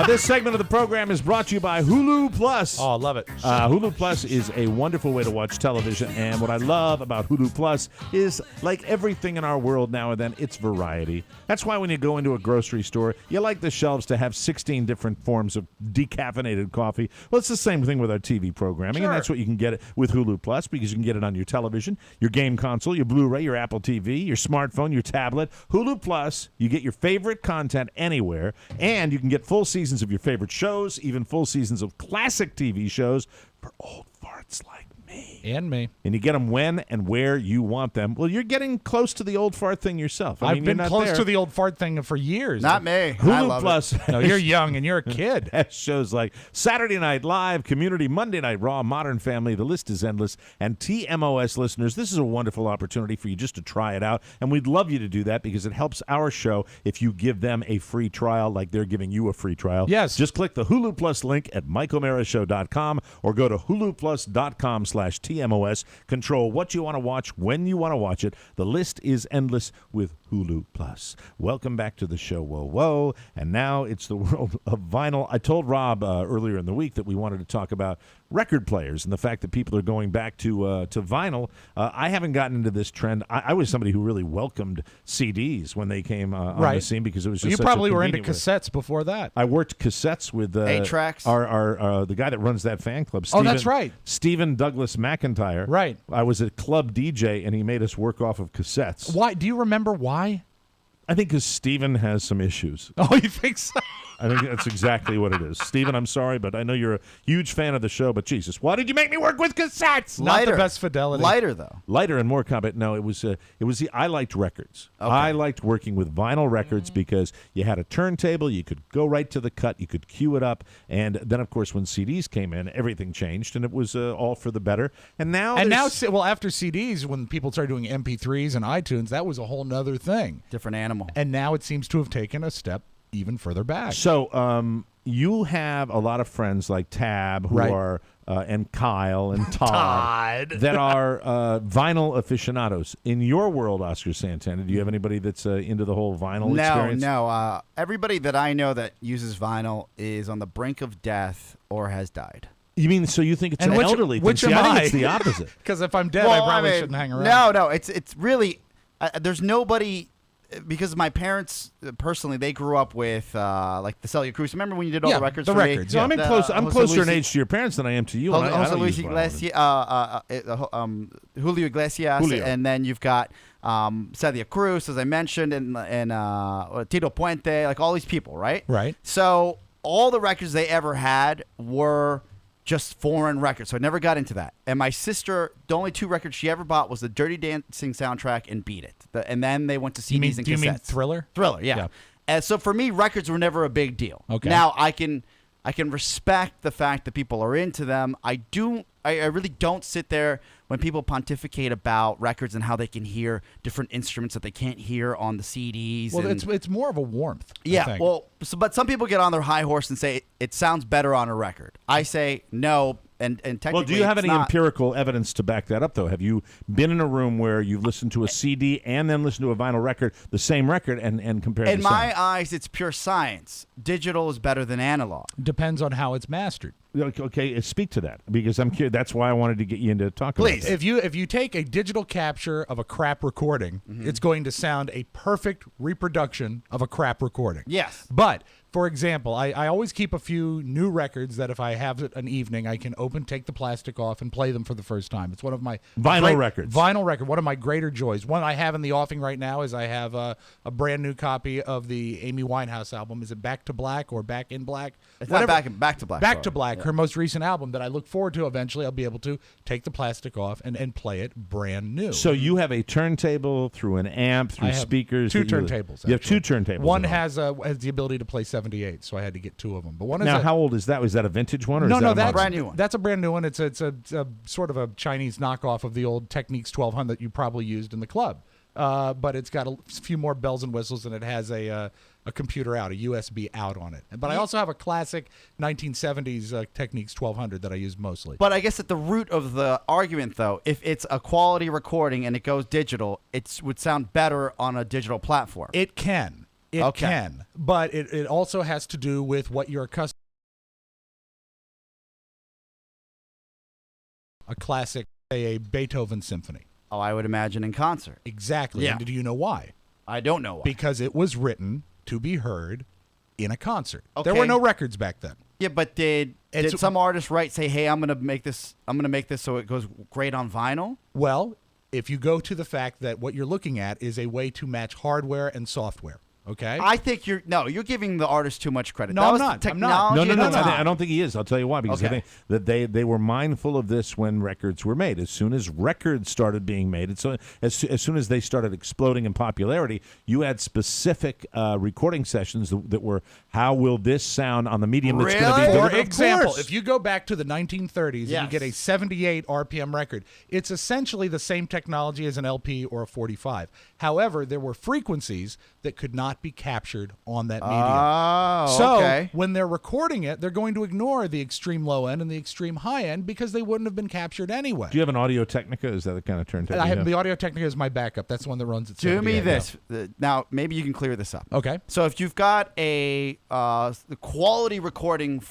This segment of the program is brought to you by Hulu Plus. Oh, I love it. Hulu Plus is a wonderful way to watch television, and what I love about Hulu Plus is, like everything in our world now and then, it's variety. That's why when you go into a grocery store, you like the shelves to have 16 different forms of decaffeinated coffee. Well, it's the same thing with our TV programming, and that's what you can get with Hulu Plus because you can get it on your television, your game console, your Blu-ray, your Apple TV, your smartphone, your tablet. Hulu Plus, you get your favorite content anywhere, and you can get full seasons of your favorite shows, even full seasons of classic TV shows for old farts like me. And me. And you get them when and where you want them. Well, you're getting close to the old fart thing yourself. I've you're been not close there. to the old fart thing for years. Not me. I Hulu love Plus. it. No, you're young and you're a kid. Has shows like Saturday Night Live, Community, Monday Night Raw, Modern Family. The list is endless. And TMOS listeners, this is a wonderful opportunity for you just to try it out. And we'd love you to do that because it helps our show if you give them a free trial like they're giving you a free trial. Yes. Just click the Hulu Plus link at MikeO'MaraShow.com or go to HuluPlus.com/TMOS. Control what you want to watch when you want to watch it. The list is endless with Hulu Plus. Welcome back to the show, whoa, whoa. And now it's the world of vinyl. I told Rob earlier in the week that we wanted to talk about record players and the fact that people are going back to vinyl. I haven't gotten into this trend. I was somebody who really welcomed CDs when they came on the scene because it was just You such probably a were into convenient way. cassettes before that. I worked cassettes with 8-tracks. Our the guy that runs that fan club. Oh, that's right. Stephen Douglas McIntyre. Right. I was a club DJ, and he made us work off of cassettes. Why? Do you remember why? I think because Stephen has some issues. Oh, you think so? I think that's exactly what it is. Stephen, I'm sorry, but I know you're a huge fan of the show, but Jesus, why did you make me work with cassettes? Not the best fidelity. Lighter, though. Lighter and more competent. No, it was I liked records. Okay. I liked working with vinyl records because you had a turntable, you could go right to the cut, you could cue it up, and then of course when CDs came in, everything changed, and it was all for the better. And now, after CDs, when people started doing MP3s and iTunes, that was a whole nother thing. Different animal. And now it seems to have taken a step even further back. So you have a lot of friends like Tab who Right. are and Kyle and Todd that are vinyl aficionados. In your world, Oscar Santana, do you have anybody that's into the whole vinyl experience? No. Everybody that I know that uses vinyl is on the brink of death or has died. You mean so you think it's And an which- elderly which thing? See, am I think I? it's the opposite. Because if I'm dead, I probably shouldn't hang around. No, it's really there's nobody. because my parents personally, they grew up with like the Celia Cruz. Remember when you did all the records? The for me? records. So I'm The closer in Jose age to your parents than I am to you. and I don't Luis use vinyl. Iglesias, Julio Iglesias, Julio. and then you've got Celia Cruz, as I mentioned, and Tito Puente, like all these people, right? Right. So all the records they ever had were just foreign records, so I never got into that. And my sister, the only 2 records she ever bought was the Dirty Dancing soundtrack and Beat It. And then they went to CDs and cassettes. Do you mean Thriller? Thriller, yeah. Yeah. And so for me, records were never a big deal. Okay. Now I can respect the fact that people are into them. I really don't sit there when people pontificate about records and how they can hear different instruments that they can't hear on the CDs. Well, and, it's more of a warmth. I yeah. think. Well, but some people get on their high horse and say it sounds better on a record. I say no. And technically, Well, do you have it's any not. empirical evidence to back that up, though? Have you been in a room where you've listened to a CD and then listened to a vinyl record, the same record, and compared In the my sound? eyes, it's pure science. Digital is better than analog. Depends on how it's mastered. Okay, speak to that, because I'm curious. That's why I wanted to get you into talking Please. about that. If you take a digital capture of a crap recording, it's going to sound a perfect reproduction of a crap recording. Yes. But for example, I always keep a few new records that if I have an evening, I can take the plastic off, and play them for the first time. It's one of my Vinyl records. Vinyl record, one of my greater joys. One I have in the offing right now is I have a brand new copy of the Amy Winehouse album. Is it Back to Black or Back in Black? It's Whatever. not Back to Black. Back sorry. to Black, Yeah. her most recent album that I look forward to. Eventually, I'll be able to take the plastic off and play it brand new. So you have a turntable through an amp, through I have speakers. 2 that you- turntables. You have 2 actually. turntables. One at home. has the ability to play 78, so I had to get 2 of them. But one is Now, a, how old is that? Was that a vintage one, or no, is that a that's modern? brand new one. That's a brand new one. It's a sort of a Chinese knockoff of the old Technics 1200 that you probably used in the club. But it's got a few more bells and whistles, and it has a computer out, a USB out on it. But I also have a classic 1970s Technics 1200 that I use mostly. But I guess at the root of the argument, though, if it's a quality recording and it goes digital, it would sound better on a digital platform. It can. It Okay. can. But it also has to do with what you're accustomed. A classic, say a Beethoven symphony. Oh, I would imagine in concert. Exactly. Yeah. And do you know why? I don't know why. Because it was written to be heard in a concert. There Okay. were no records back then. Yeah, but did some artist say, "Hey, I'm gonna make this so it goes great on vinyl"? Well, if you go to the fact that what you're looking at is a way to match hardware and software, okay? I think you're giving the artist too much credit. No, That I'm was not. the I'm not. technology No, at the time. I don't think he is. I'll tell you why. Because I Okay. think that they were mindful of this when records were made. As soon as records started being made, as soon as they started exploding in popularity, you had specific recording sessions that were, how will this sound on the medium that's going to be Really? delivered? For Of example, course. if you go back to the 1930s and Yes. you get a 78 RPM record, it's essentially the same technology as an LP or a 45. However, there were frequencies that could not be captured on that medium. Oh, So okay. when they're recording it, they're going to ignore the extreme low end and the extreme high end because they wouldn't have been captured anyway. Do you have an Audio Technica? Is that the kind of turntable? I you have have? the Audio Technica as my backup. That's the one that runs at Do me 78. this. Now, maybe you can clear this up. Okay. So if you've got a the quality recording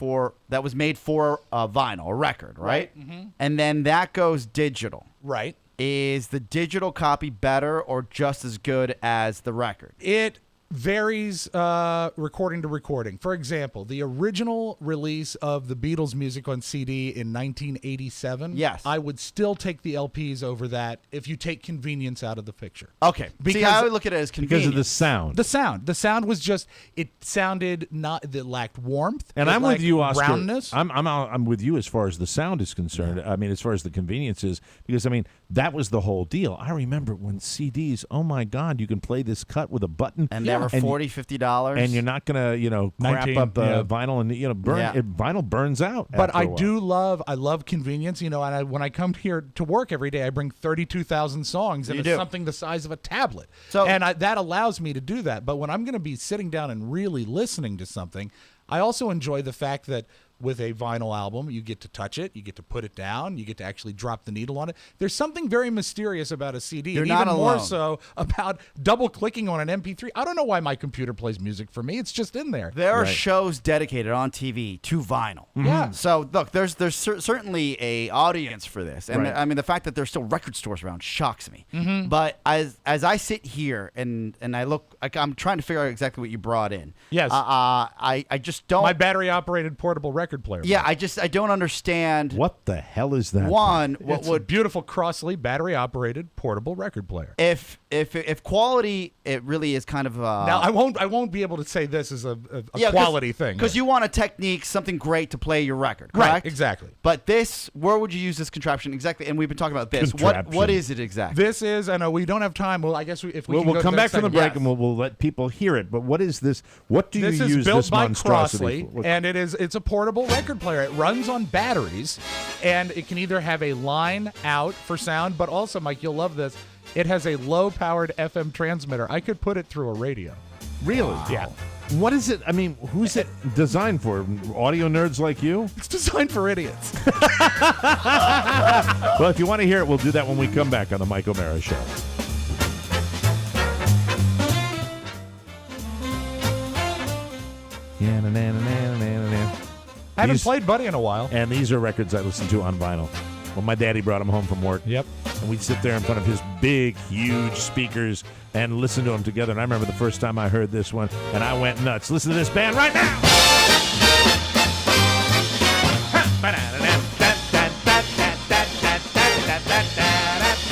that was made for a vinyl, a record, right? Mm-hmm. And then that goes digital. Right. Is the digital copy better or just as good as the record? It varies recording to recording. For example, the original release of the Beatles music on CD in 1987, Yes. I would still take the LPs over that if you take convenience out of the picture. Okay. See, I would look at it as because convenient. of the sound. The sound was just, it sounded that lacked warmth. And it I'm with lacked you, Oscar. roundness. I'm with you as far as the sound is concerned. I mean, as far as the convenience is, because I mean that was the whole deal. I remember when CDs. Oh my God, you can play this cut with a button, and they were $40, $50, and you're not gonna, crap 19, up yeah. vinyl and burn. Yeah. Vinyl burns out. But after a while. I love convenience, and when I come here to work every day, I bring 32,000 songs, and You it's do. something the size of a tablet. So- and that allows me to do that. But when I'm going to be sitting down and really listening to something, I also enjoy the fact that with a vinyl album. You get to touch it, you get to put it down, you get to actually drop the needle on it. There's something very mysterious about a CD. You're and not even more alone. so about double-clicking on an MP3. I don't know why my computer plays music for me. It's just in there. There are shows dedicated on TV to vinyl. Yeah. So look, there's certainly a audience for this, and I mean the fact that there's still record stores around shocks me. But as I sit here and I look, I'm trying to figure out exactly what you brought in. Yes. I just don't. My battery-operated portable record player. Yeah, I don't understand. What the hell is that? One, what It's would a beautiful Crossley battery-operated portable record player. if quality, it really is kind of Now I won't be able to say this is a quality thing because you want a technique, something great to play your record, right, correct? exactly. But this, where would you use this contraption exactly? And we've been talking about this. Contraption. What is it exactly? This is, I know we don't have time. Well, I guess if we can We'll go to come the back next from the segment. break and we'll let people hear it. But what is this? What do you This use is built this by monstrosity Crossley, for? and it's a portable record player. It runs on batteries, and it can either have a line out for sound, but also, Mike, you'll love this. It has a low-powered FM transmitter. I could put it through a radio. Really? Yeah. What is it? I mean, who's it designed for? Audio nerds like you? It's designed for idiots. Well, if you want to hear it, we'll do that when we come back on the Mike O'Mara Show. I haven't played Buddy in a while. And these are records I listened to on vinyl. When my daddy brought them home from work. Yep. And we'd sit there in front of his big, huge speakers and listen to them together. And I remember the first time I heard this one, and I went nuts. Listen to this band right now.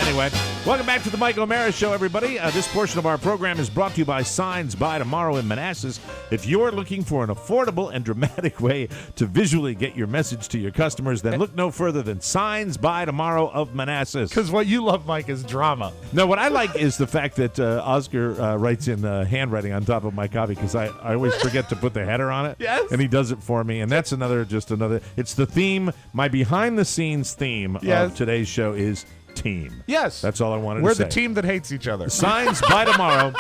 Anyway, welcome back to the Mike O'Mara Show, everybody. This portion of our program is brought to you by Signs by Tomorrow in Manassas. If you're looking for an affordable and dramatic way to visually get your message to your customers, then look no further than Signs by Tomorrow of Manassas. Because what you love, Mike, is drama. No, what I like is the fact that Oscar writes in handwriting on top of my copy because I always forget to put the header on it. Yes. And he does it for me. And that's another. It's the theme. My behind-the-scenes theme of today's show is team. Yes. That's all I wanted We're to say. the team that hates each other. Signs by Tomorrow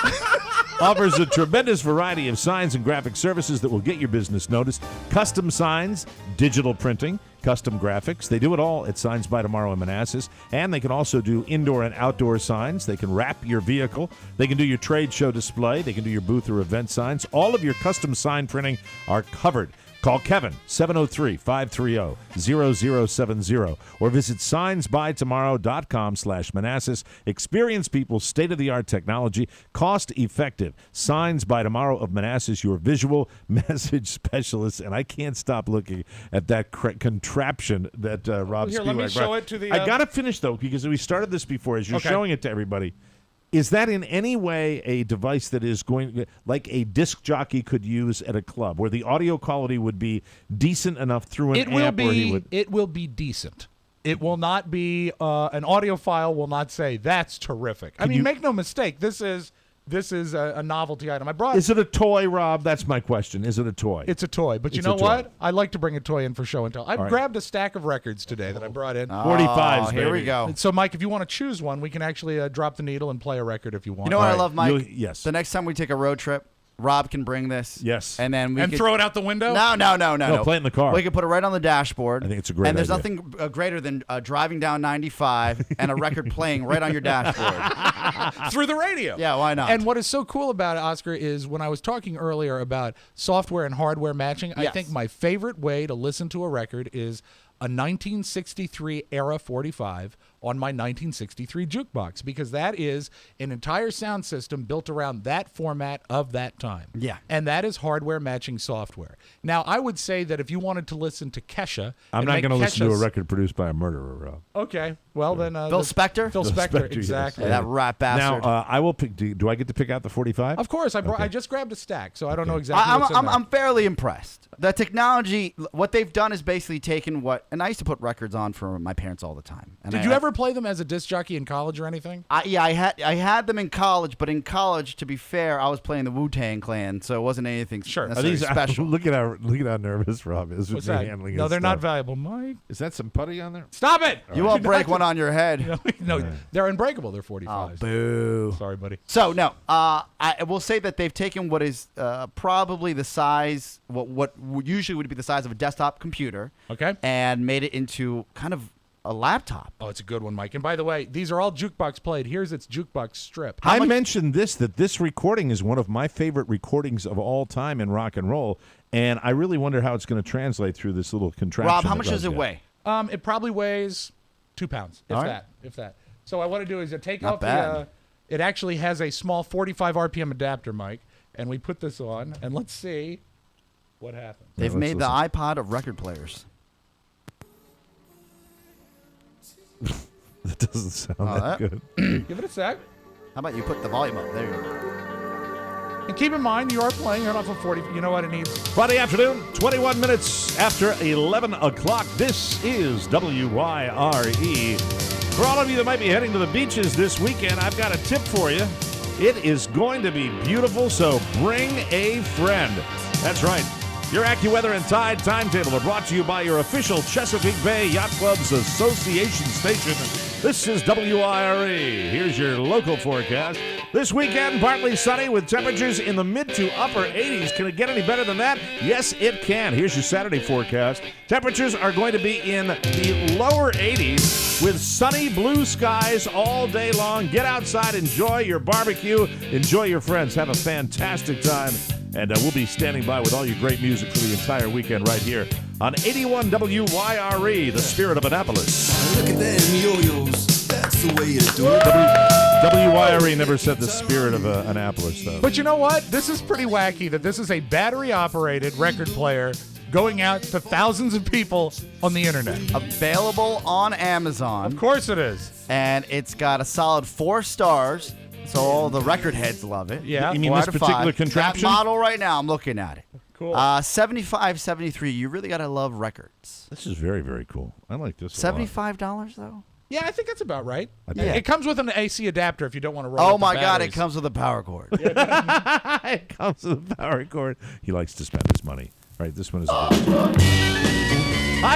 offers a tremendous variety of signs and graphic services that will get your business noticed. Custom signs, digital printing, custom graphics. They do it all at Signs by Tomorrow in Manassas. And they can also do indoor and outdoor signs. They can wrap your vehicle. They can do your trade show display. They can do your booth or event signs. All of your custom sign printing are covered. Call Kevin, 703-530-0070, or visit signsbytomorrow.com/Manassas. Experience people's state-of-the-art technology, cost-effective. Signs by Tomorrow of Manassas, your visual message specialist. And I can't stop looking at that contraption that Rob Here, Spiewak let me show brought. it to the... I got to finish, though, because we started this before. As you're showing it to everybody, is that in any way a device that is going, like a disc jockey could use at a club, where the audio quality would be decent enough through an amp where he would... It will be decent. It will not be... an audiophile will not say, that's terrific. I mean, make no mistake. This is a novelty item. I brought... Is it a toy, Rob? That's my question. Is it a toy? It's a toy. But you It's know a toy. what? I like to bring a toy in for show and tell. I right. grabbed a stack of records today that I brought in. 45s, Here we baby. go. So, Mike, if you want to choose one, we can actually drop the needle and play a record if you want. You know what I right. love, Mike? Yes. The next time we take a road trip, Rob can bring this. Yes. And then we And could, throw it out the window? No. play it in the car. We could put it right on the dashboard. I think it's a great And there's idea. nothing greater than driving down 95 and a record playing right on your dashboard. Through the radio. Yeah, why not? And what is so cool about it, Oscar, is when I was talking earlier about software and hardware matching, I Yes. think my favorite way to listen to a record is a 1963 era 45 on my 1963 jukebox, because that is an entire sound system built around that format of that time. Yeah. And that is hardware matching software. Now, I would say that if you wanted to listen to Kesha... I'm and not make going to listen to a Kesha's- record produced by a murderer, Rob. Okay. Well, then... Phil Spector? Phil Spector, Spector, yes. exactly. Yeah, that rat bastard. Now, I will pick. Do I get to pick out the 45? Of course. Okay. I just grabbed a stack, so I don't know exactly what's in there. I'm fairly impressed. The technology, what they've done is basically taken what And I used to put records on for my parents all the time. And Did you ever play them as a disc jockey in college or anything? I had them in college, but in college, to be fair, I was playing the Wu-Tang Clan, so it wasn't anything necessarily special. Look at how nervous Rob is with What's me that? handling No, his they're not stuff. valuable, Mike. Is that some putty on there? Stop it! You won't break one on your head. No, they're unbreakable. They're 45s. Boo. Sorry, buddy. So, no, I will say that they've taken what is probably the size, what usually would be the size of a desktop computer, Okay. and made it into kind of a laptop. Oh, it's a good one, Mike. And by the way, these are all jukebox played. Here's its jukebox strip. I mentioned that this recording is one of my favorite recordings of all time in rock and roll, and I really wonder how it's going to translate through this little contraption. Rob, how much does it weigh? It probably weighs 2 pounds, if All right. that. So what I want to do is take Not off bad. it actually has a small 45 RPM adapter, Mike, and we put this on, and let's see what happens. They've made the iPod of record players. That doesn't sound that good. Give it a sec. How about you put the volume up? There you go. And keep in mind, you are playing it off of 40. You know what it needs? Friday afternoon, 21 minutes after 11 o'clock. This is WYRE. For all of you that might be heading to the beaches this weekend, I've got a tip for you. It is going to be beautiful, so bring a friend. That's right. Your AccuWeather and Tide timetable are brought to you by your official Chesapeake Bay Yacht Club's Association station. This is WIRE. Here's your local forecast. This weekend, partly sunny with temperatures in the mid to upper 80s. Can it get any better than that? Yes, it can. Here's your Saturday forecast. Temperatures are going to be in the lower 80s with sunny blue skies all day long. Get outside, enjoy your barbecue, enjoy your friends. Have a fantastic time. And we'll be standing by with all your great music for the entire weekend right here on 81 WYRE, the spirit of Annapolis. Look at them yo-yos. That's the way you do it. WYRE never said the spirit of Annapolis, though. But you know what? This is pretty wacky that this is a battery-operated record player going out to thousands of people on the internet. Available on Amazon. Of course it is. And it's got a solid 4 stars. So all the record heads love it. Yeah. You mean 4 this out of particular 5. contraption? That model right now, I'm looking at it. Cool. 75, 73. You really got to love records. This is very, very cool. I like this a lot. $75 though? Yeah, I think that's about right. Yeah. It comes with an AC adapter if you don't want to roll Oh up the my God, it batteries. comes with a power cord. It comes with a power cord. He likes to spend his money. All right, this one is Hi,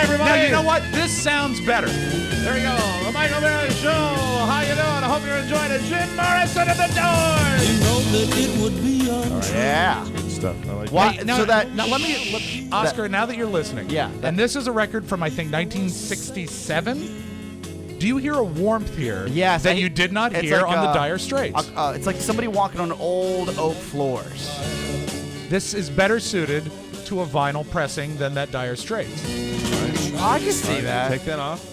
everybody. Now, you know what? This sounds better. There we go. The Michael Mara Show. How you doing? I hope you're enjoying it. Jim Morrison at the door. You know that it would be Yeah. Good stuff. I like Why- that. Now, so that- now let me, Oscar, now that you're listening. Yeah, that- And this is a record from, I think, 1967. Do you hear a warmth here Yes, that and you did not it's hear like, on the Dire Straits? It's like somebody walking on old oak floors. This is better suited to a vinyl pressing than that Dire Straits. I can see that. Take that off.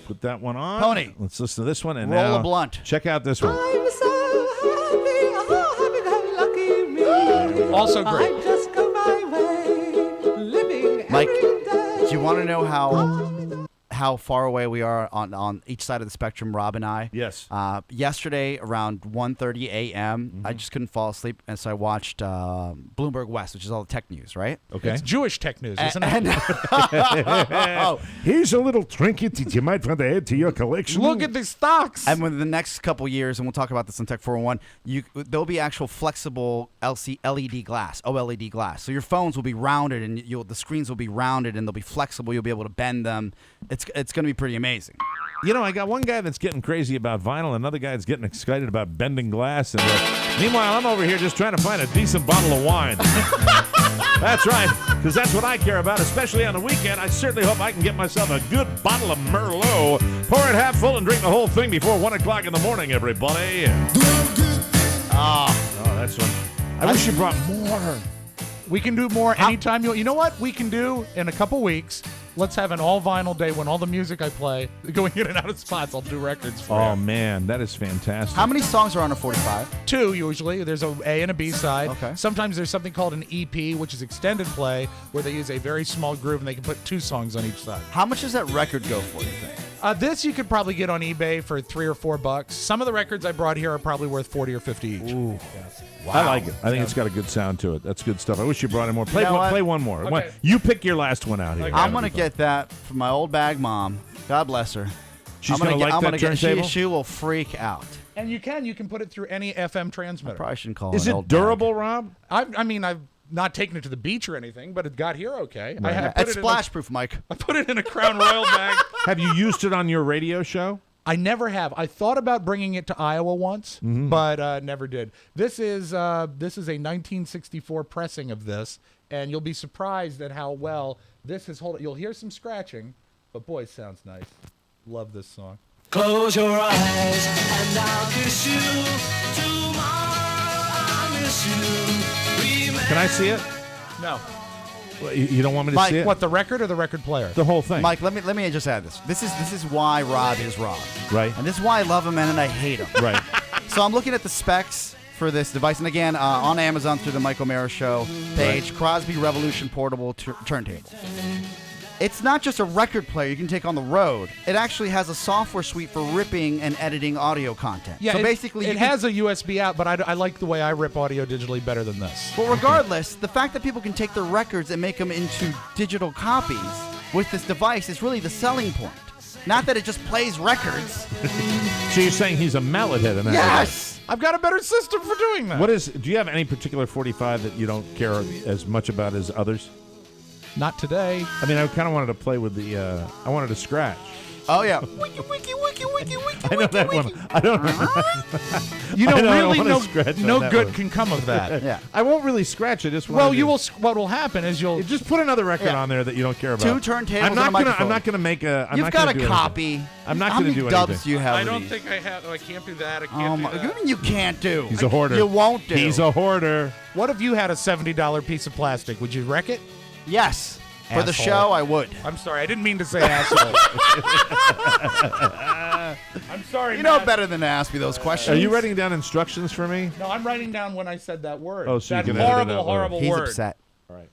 Put that one on. Pony. Let's listen to this one. And Roll now a blunt. Check out this one. I'm so happy, oh, lucky me. Also great. I just go my way, living Mike, every day. do you want to know how far away we are on each side of the spectrum, Rob and I? Yes. Yesterday around 1:30 a.m., I just couldn't fall asleep, and so I watched Bloomberg West, which is all the tech news, right? Okay. It's Jewish tech news, isn't it? Here's a little trinket that you might want to add to your collection. Look at the stocks. And within the next couple years, and we'll talk about this on Tech 401, there'll be actual flexible LED glass, OLED glass. So your phones will be rounded, and the screens will be rounded, and they'll be flexible. You'll be able to bend them. It's going to be pretty amazing. You know, I got one guy that's getting crazy about vinyl, another guy that's getting excited about bending glass, and meanwhile, I'm over here just trying to find a decent bottle of wine. That's right, because that's what I care about, especially on the weekend. I certainly hope I can get myself a good bottle of Merlot, pour it half full, and drink the whole thing before 1 o'clock in the morning, everybody. Oh, that's one. I wish you brought more. We can do more anytime you know what we can do in a couple weeks. Let's have an all vinyl day when all the music I play going in and out of spots. I'll do records for Oh you. man, that is fantastic. How many songs are on a 45? 2 usually. There's a A and a B side. Okay. Sometimes there's something called an EP, which is extended play, where they use a very small groove and they can put 2 songs on each side. How much does that record go for, you think? This you could probably get on eBay for $3 or $4. Some of the records I brought here are probably worth 40 or 50 each. Ooh. Wow. I like it. I think it's got a good sound to it. That's good stuff. I wish you brought in more. Play one more. Okay. You pick your last one out here. Okay. I'm going to get that from my old bag mom. God bless her. She's going to like that turntable? She will freak out. And you can put it through any FM transmitter. I probably shouldn't call Is it it old durable, bag. Rob? I mean, I've not taken it to the beach or anything, but it got here okay. Right. It's splash-proof, Mike. I put it in a Crown Royal bag. Have you used it on your radio show? I never have. I thought about bringing it to Iowa once, but never did. This is a 1964 pressing of this, and you'll be surprised at how well this is holding. You'll hear some scratching, but boy, it sounds nice. Love this song. Close your eyes and I'll kiss you. Tomorrow I'll miss you. Can I see it? No. Well, you don't want me to Mike, see it? What, the record or the record player? The whole thing. Mike, let me just add this. This is why Rob is Rob. Right. And this is why I love him and I hate him. Right. So I'm looking at the specs for this device, and again, on Amazon through the Mike O'Mara Show page, Crosby Revolution Portable Turntable. It's not just a record player you can take on the road. It actually has a software suite for ripping and editing audio content. Yeah, so basically, it has a USB out, but I like the way I rip audio digitally better than this. But regardless, the fact that people can take their records and make them into digital copies with this device is really the selling point. Not that it just plays records. So you're saying he's a mallet head in that? Yes! I've got a better system for doing that. Do you have any particular 45 that you don't care as much about as others? Not today. I mean, I kind of wanted to play with the, I wanted to scratch. Oh, yeah. I know that one. I don't know. You know, really no good can come of that. Yeah. I won't really scratch it. Well, you will. What will happen is you'll just put another record on there that you don't care about. 2 turntables I'm not and a microphone. I'm not gonna make a. I'm You've not got gonna a do copy. anything. I'm not How gonna many do dubs anything. do you have? I of don't these? think I have. I can't do that. I Oh can't do my! that. You mean you can't do? He's a hoarder. You won't do. He's a hoarder. What if you had a $70 piece of plastic? Would you wreck it? Yes. For the Asshole. show, I would. I'm sorry. I didn't mean to say asshole. I'm sorry. You know Matt. better than to ask me those questions. Are you writing down instructions for me? No, I'm writing down when I said that word. Oh, so you that can edit it horrible, out later. horrible He's word. upset. All right.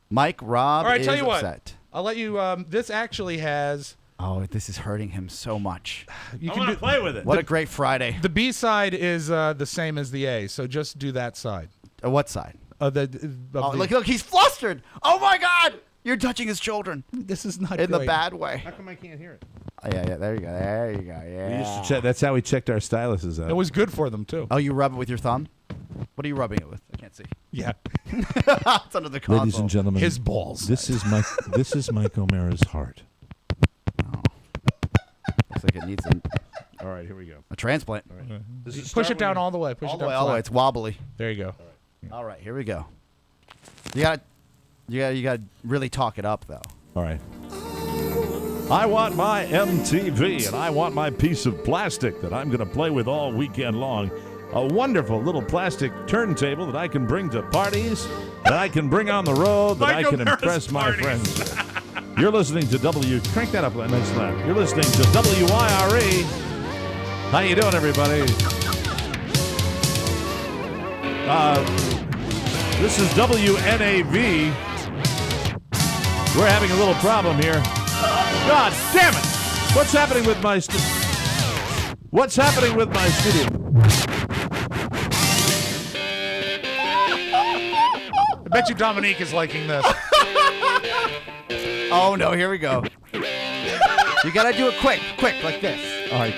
Mike, Rob All right, is tell you upset. what. I'll let you. This actually has. Oh, this is hurting him so much. You I can want do, to play with it. What a great Friday. The B side is the same as the A, so just do that side. What side? Look, he's flustered. Oh, my God. You're touching his children. This is not in great. the bad way. How come I can't hear it? Oh, yeah, there you go. There you go. Yeah. We used to check. That's how we checked our styluses out. It was good for them too. Oh, you rub it with your thumb? What are you rubbing it with? I can't see. Yeah. It's under the console. Ladies and gentlemen, His balls. This is Mike O'Mara's heart. Looks like it needs All right, here we go. a transplant. All right. Does it Push start it down when all the way. Push All it the down way, all the flat. way. It's wobbly. There you go. All right, here we go. You got to really talk it up, though. All right. I want my MTV, and I want my piece of plastic that I'm going to play with all weekend long. A wonderful little plastic turntable that I can bring to parties, that I can bring on the road, that I can impress my friends. You're listening to Crank that up a nice loud. You're listening to WIRE. How you doing, everybody? This is WNAV. We're having a little problem here. God damn it! What's happening with my What's happening with my studio? I bet you Dominique is liking this. Oh, no, here we go. You got to do it quick, like this. All right.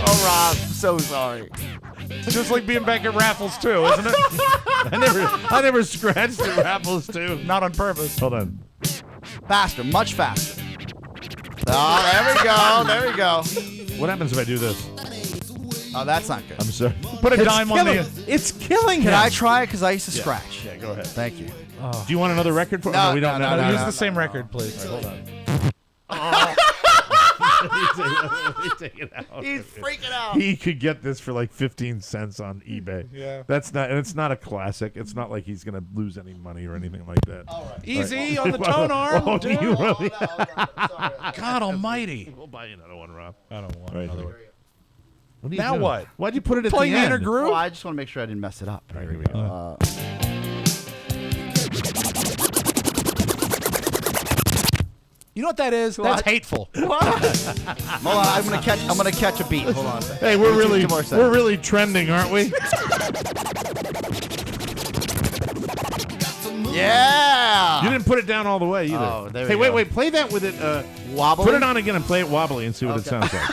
Oh, Rob, I'm so sorry. Just like being back at Raffles too, isn't it? I never scratched at Raffles too. Not on purpose. Hold on. Faster, much faster. Oh, there we go. What happens if I do this? Oh, that's not good. I'm sorry. Put a dime on the. It's killing him. Can I try it? Because I used to scratch. Yeah, go ahead. Thank you. Do you want another record for? No, we don't. no, Use no, the same record, please. Hold on. Let me take it out. He's freaking out. He could get this for like 15 cents on eBay. Yeah. That's not, and it's not a classic. It's not like he's gonna lose any money or anything like that. All right. Easy on the tone arm. Oh, dude. you really? God Almighty. We'll buy you another one, Rob. I don't want Right another here. one. What are you Now doing? what? Why'd you put it at Playing the the end? inner groove? Well, I just want to make sure I didn't mess it up. All right, here we go. You know what that is? That's hateful. Hold on, I'm gonna catch a beat. Hold on a second. Hey, we're really trending, aren't we? Yeah. You didn't put it down all the way either. Oh, there we hey, go. wait, play that with it. Wobbly? Put it on again and play it wobbly and see what it sounds like.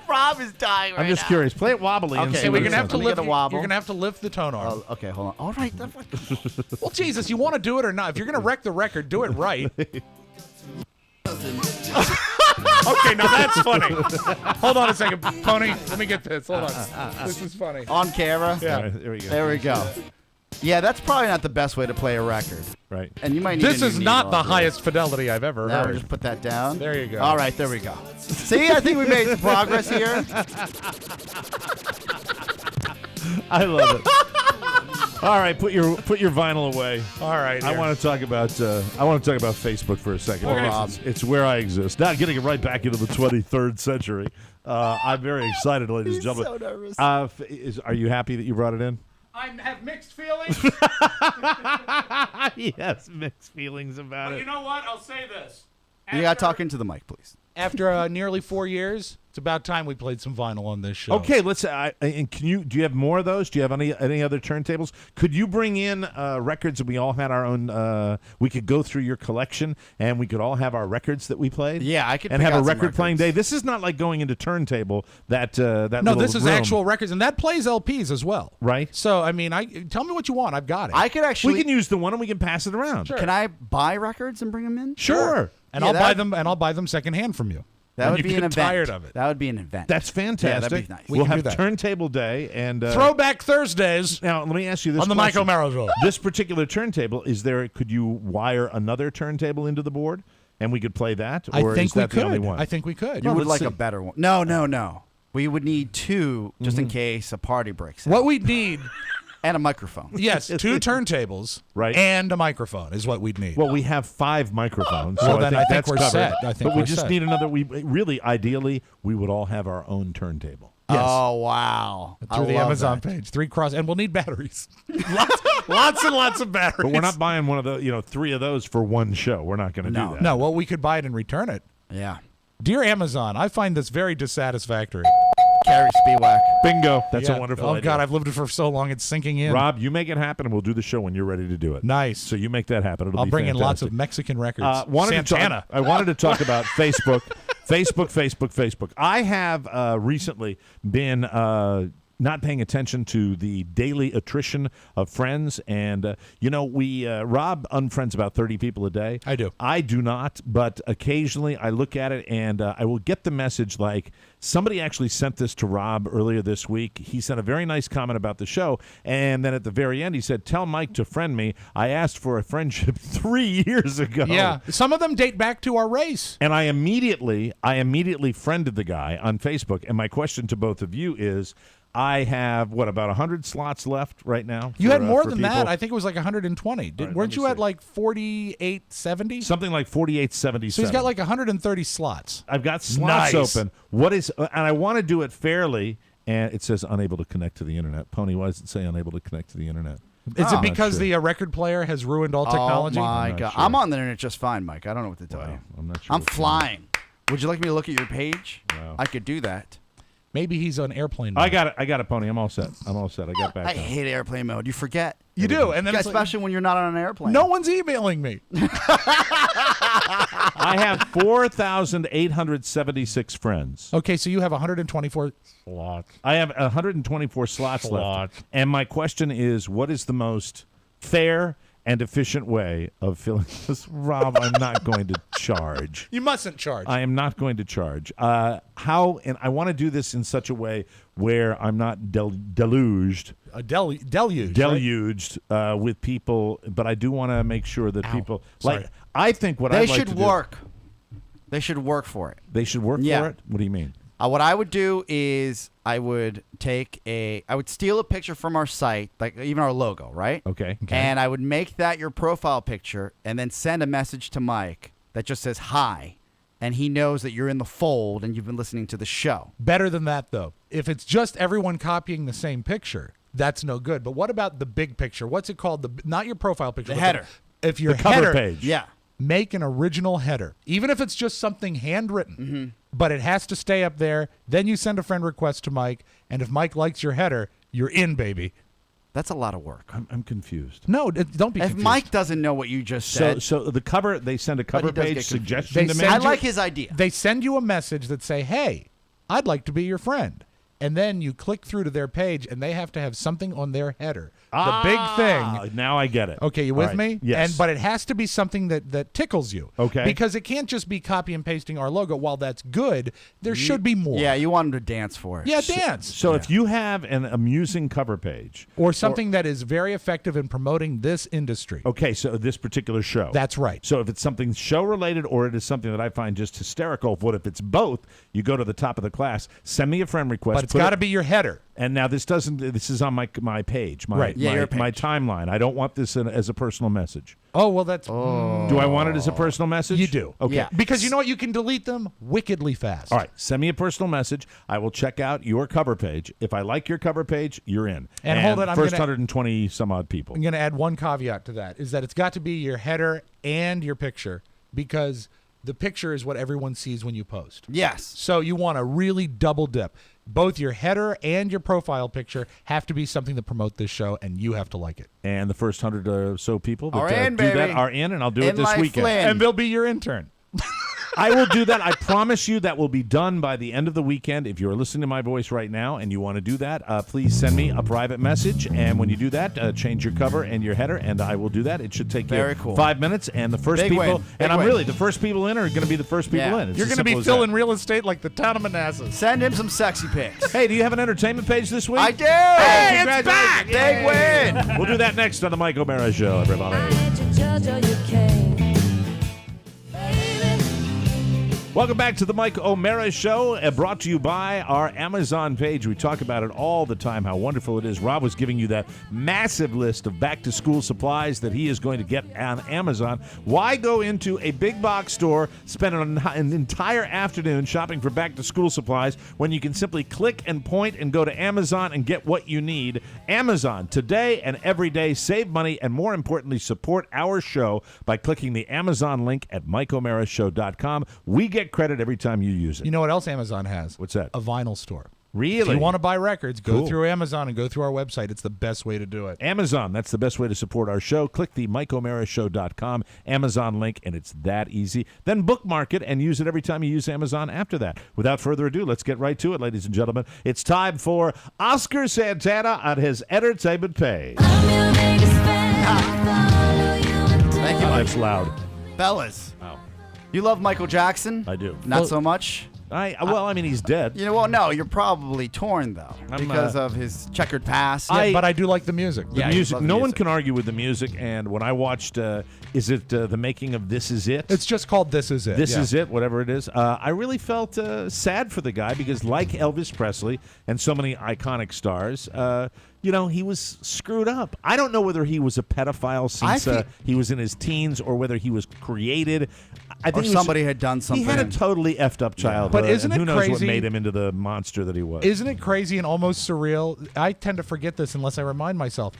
Rob is dying right I'm just now. curious. Play it wobbly and Okay, see We're what it gonna have sounds to like. lift. a wobble. You're gonna have to lift the tone arm. Oh, okay, hold on. All right. Well, Jesus, you want to do it or not? If you're gonna wreck the record, do it right. Okay, now that's funny. Hold on a second, Pony. Let me get this. Hold on. This is funny. On camera. Yeah. All right, there we go. There we go. Yeah, that's probably not the best way to play a record. Right. And you might need This a new is not needle the on it. highest fidelity I've ever Now heard. just put that down. There you go. All right, there we go. See, I think we made some progress here. I love it. All right, put your vinyl away. All right. I here. want to talk about Facebook for a second. Poor because Rob. it's where I exist. Now getting it right back into the 23rd century. I'm very excited, ladies and gentlemen. so nervous. Are you happy that you brought it in? I have mixed feelings. Yes, mixed feelings about But it. you know what? I'll say this. You got to talk into the mic, please. After nearly 4 years, it's about time we played some vinyl on this show. Okay, let's. And do you have more of those? Do you have any other turntables? Could you bring in records, and we all had our own? We could go through your collection, and we could all have our records that we played. Yeah, I could and pick have a out some record playing records. day. This is not like going into turntable. That No, little this is room, actual records, and that plays LPs as well. right? So, I mean, tell me what you want. I've got it. I could actually. We can use the one, and we can pass it around. Sure. Can I buy records and bring them in? Sure. and Yeah, I'll buy that- them. And I'll buy them secondhand from you. That When would you be an get event. tired of it. That would be an event. That's fantastic. Yeah, that'd be nice. We We'll can have do that. turntable day and Throwback Thursdays Now, let me ask you this on the Mike question. O'Mara Show. This particular turntable, could you wire another turntable into the board and we could play that? I Or think is that we the only could. one? I think we could. You would let's like see. a better one. No. We would need two just in case a party breaks out. What we need, And a microphone. yes, 2 turntables, Right. and a microphone is what we'd need. Well, we have 5 microphones. Well, so then I think that's we're covered. set. I think but we we're just set. need another. We really, ideally, we would all have our own turntable. Yes. Oh, wow. Through the love Amazon that. page, 3 cross, and we'll need batteries. lots and lots of batteries. But we're not buying one of the, 3 of those for one show. We're not going to do that. No, well, we could buy it and return it. Yeah. Dear Amazon, I find this very dissatisfactory. Carrie Spiewak. Bingo. That's Yeah. a wonderful Oh, idea. God, I've lived it for so long, it's sinking in. Rob, you make it happen, and we'll do the show when you're ready to do it. Nice. So you make that happen. It'll I'll be bring in lots of fantastic. Mexican records. Santana. I wanted to talk about Facebook. Facebook. I have recently been not paying attention to the daily attrition of friends, and Rob unfriends about 30 people a day. I do. I do not, but occasionally I look at it and I will get the message like somebody actually sent this to Rob earlier this week. He sent a very nice comment about the show, and then at the very end he said, "Tell Mike to friend me. I asked for a friendship 3 years ago." Yeah, some of them date back to our race. And I immediately friended the guy on Facebook. And my question to both of you is, I have, about 100 slots left right now? You had more for than people? that. I think it was like 120. All right, Weren't let you me at see. like 4870? Something like 4877. So he's got like 130 slots. I've got slots Nice. open. And I want to do it fairly. And it says unable to connect to the internet. Pony, why does it say unable to connect to the internet? Is Oh. it because Not sure. the record player has ruined all technology? Oh, my not God. sure. I'm on the internet just fine, Mike. I don't know what to tell you. I'm not sure. I'm what's going on. flying. Would you like me to look at your page? Wow. I could do that. Maybe he's on airplane mode. I got it, Pony. I'm all set. I got back I on. hate airplane mode. You forget. You do, and then it's like, especially when you're not on an airplane. no one's emailing me. I have 4,876 friends. Okay, so you have 124 Slots. I have 124 slots left. And my question is, what is the most fair and efficient way of filling this? Rob, I'm not going to charge. You mustn't charge. I am not going to charge. How? And I want to do this in such a way where I'm not deluged. Deluged. With people, but I do want to make sure that people Sorry. I think what They I'd like should to do- work. They should work for it. They should work Yeah. for it. What do you mean? What I would do is I would steal a picture from our site, like even our logo, right? Okay. And I would make that your profile picture and then send a message to Mike that just says hi. And he knows that you're in the fold and you've been listening to the show. Better than that, though. If it's just everyone copying the same picture, that's no good. But what about the big picture? What's it called? Not your profile picture. The but header. If your The cover header, page. Yeah. make an original header, even if it's just something handwritten, but it has to stay up there. Then you send a friend request to Mike, and if Mike likes your header, you're in, baby. That's a lot of work. I'm confused. No, don't be If confused. Mike doesn't know what you just said, So the cover, they send a cover he does page get suggestion to me. I like his idea. They send you a message that say, hey, I'd like to be your friend. And then you click through to their page, and they have to have something on their header. The big thing. Now I get it. Okay, you All with right. me? Yes. But it has to be something that tickles you. Okay. Because it can't just be copy and pasting our logo. While that's good, there should be more. Yeah, you want him to dance for it. Yeah, dance. So if you have an amusing cover page, Or something that is very effective in promoting this industry. okay, so this particular show. That's right. So if it's something show related or it is something that I find just hysterical, what if it's both? You go to the top of the class, send me a friend request. But it's got to be your header. And now this is on my page, Right. Yeah, your my page. timeline. I don't want this as a personal message. Oh, well, that's... Do I want it as a personal message? You do. Okay. Yeah. Because you know what? You can delete them wickedly fast. All right, send me a personal message. I will check out your cover page. If I like your cover page, you're in. And hold it, I'm first gonna- 120 some odd people. I'm going to add one caveat to that, is that it's got to be your header and your picture, because the picture is what everyone sees when you post. Yes. So you want to really double dip. Both your header and your profile picture have to be something that promote this show, and you have to like it. And the first 100 or so people that Are in, do that baby. are in, and I'll do it In this my weekend. Flynn. And they'll be your intern. I will do that. I promise you that will be done by the end of the weekend. If you're listening to my voice right now and you want to do that, please send me a private message. And when you do that, change your cover and your header, and I will do that. It should take Very you cool. 5 minutes. And the first Big people, win. Big and I'm win. really, the first people in are going to be the first people Yeah. in. It's You're as going to be simple as filling that. real estate like the town of Manassas. Send him some sexy pics. Hey, do you have an entertainment page this week? I do. Hey, it's back. Big win. We'll do that next on the Mike O'Mara Show, everybody. Welcome back to the Mike O'Mara Show, brought to you by our Amazon page. We talk about it all the time, how wonderful it is. Rob was giving you that massive list of back-to-school supplies that he is going to get on Amazon. Why go into a big box store, spend an entire afternoon shopping for back-to-school supplies when you can simply click and point and go to Amazon and get what you need? Amazon, today and every day. Save money and, more importantly, support our show by clicking the Amazon link at MikeO'MaraShow.com. We get credit every time you use it. You know what else Amazon has? What's that? A vinyl store. Really? If you want to buy records, go Cool. through Amazon and go through our website. It's the best way to do it. Amazon, that's the best way to support our show. Click the MikeO'MaraShow.com Amazon link, and it's that easy. Then bookmark it and use it every time you use Amazon after that. Without further ado, let's get right to it, ladies and gentlemen. It's time for Oscar Santana on his entertainment page. Thank you, Oh, Mike. that's loud. Fellas, Wow. you love Michael Jackson? I do. Not so much? I mean, he's dead. You know, well, no, you're probably torn, though, because of his checkered past. But I do like the music. The Yeah, you music. love the No one music. can argue with the music. And when I watched, is it the making of This Is It? It's just called This Is It. This yeah. Is It, whatever it is. I really felt sad for the guy because, like Elvis Presley and so many iconic stars, he was screwed up. I don't know whether he was a pedophile since he was in his teens or whether he was created. I think Or somebody had done something. He had a totally effed up childhood. But isn't and it who knows what crazy- made him into the monster that he was? Isn't it crazy and almost surreal? I tend to forget this unless I remind myself.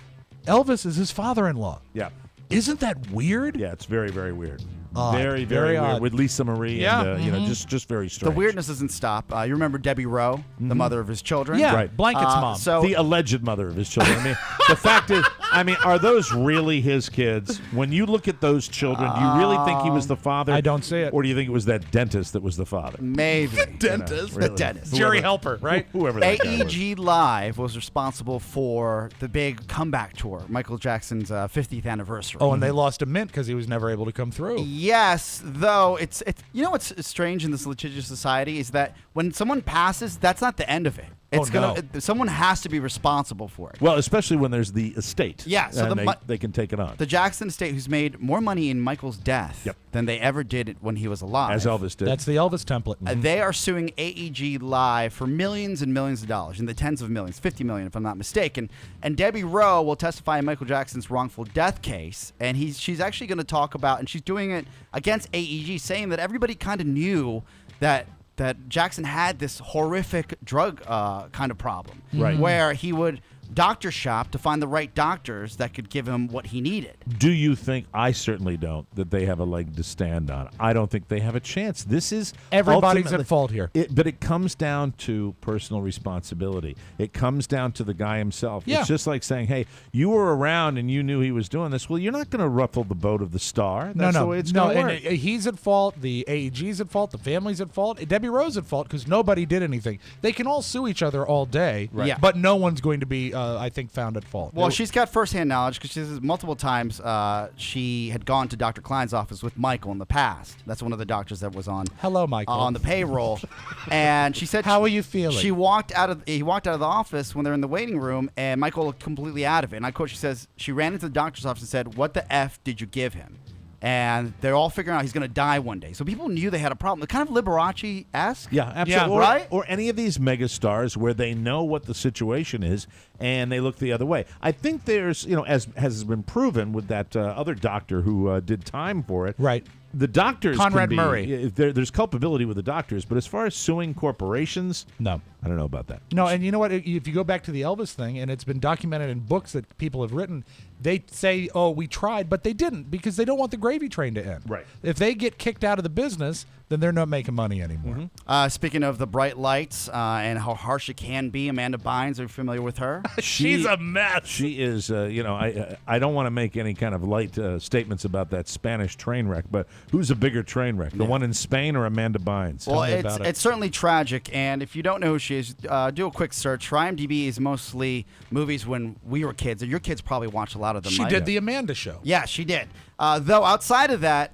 Elvis is his father-in-law. Yeah. Isn't that weird? Yeah, it's very, very weird. Odd. Very, Very weird odd. with Lisa Marie. Yeah. And, just very The strange. weirdness doesn't stop. You remember Debbie Rowe, the mother of his children? Yeah, Right. Blanket's mom. So The alleged mother of his children. I mean, the fact is, are those really his kids? When you look at those children, do you really think he was the father? I don't see it. Or do you think it was that dentist that was the father? maybe. Dentist. Really. The dentist. Jerry Helper, right? Whoever that guy was. AEG Live was responsible for the big comeback tour, Michael Jackson's 50th anniversary. Oh, and they lost a mint because he was never able to come through. Yes, though it's you know what's strange in this litigious society is that when someone passes, that's not the end of it. It's someone has to be responsible for it. Well, especially when there's the estate. Yeah, so and the they can take it on. The Jackson estate, who's made more money in Michael's death Yep. than they ever did when he was alive. As Elvis did. That's the Elvis template. They are suing AEG Live for millions and millions of dollars, in the tens of millions, 50 million if I'm not mistaken. And Debbie Rowe will testify in Michael Jackson's wrongful death case, and she's actually going to talk about, and she's doing it against AEG, saying that everybody kind of knew that Jackson had this horrific drug kind of problem, Right. where he would doctor shop to find the right doctors that could give him what he needed. Do you think, I certainly don't, that they have a leg to stand on? I don't think they have a chance. This is Everybody's ultimately- at fault here. But it comes down to personal responsibility. It comes down to the guy himself. Yeah. It's just like saying, hey, you were around and you knew he was doing this. Well, you're not going to ruffle the boat of the star. That's the way it's going to work. And he's at fault. The AEG's at fault. The family's at fault. Debbie Rose at fault because nobody did anything. They can all sue each other all day, Right. Yeah. but no one's going to be, I think, found at fault. Well, she's got firsthand knowledge because she says multiple times she had gone to Dr. Klein's office with Michael in the past. That's one of the doctors that was on Hello, Michael. on the payroll, and she said, How are you feeling? He walked out of the office when they're in the waiting room, and Michael looked completely out of it. And I quote: she says she ran into the doctor's office and said, "What the f did you give him?" And they're all figuring out he's going to die one day. So people knew they had a problem. Kind of Liberace-esque. Yeah, absolutely. Yeah, right? Or any of these megastars where they know what the situation is and they look the other way. I think there's, as has been proven with that other doctor who did time for it. Right. The doctors Conrad can be, Murray. There's culpability with the doctors, but as far as suing corporations, No. I don't know about that. No, and you know what? If you go back to the Elvis thing, and it's been documented in books that people have written, they say, oh, we tried, but they didn't because they don't want the gravy train to end. Right. If they get kicked out of the business, then they're not making money anymore. Speaking of the bright lights and how harsh it can be, Amanda Bynes, are you familiar with her? She's a mess. She is, I don't want to make any kind of light statements about that Spanish train wreck, but who's a bigger train wreck, the one in Spain or Amanda Bynes? Well, me about it. it's certainly tragic, and if you don't know who she is, do a quick search. Her IMDb is mostly movies when we were kids. Your kids probably watched a lot of them. She right? did the Amanda Show. Yeah, she did. Though outside of that,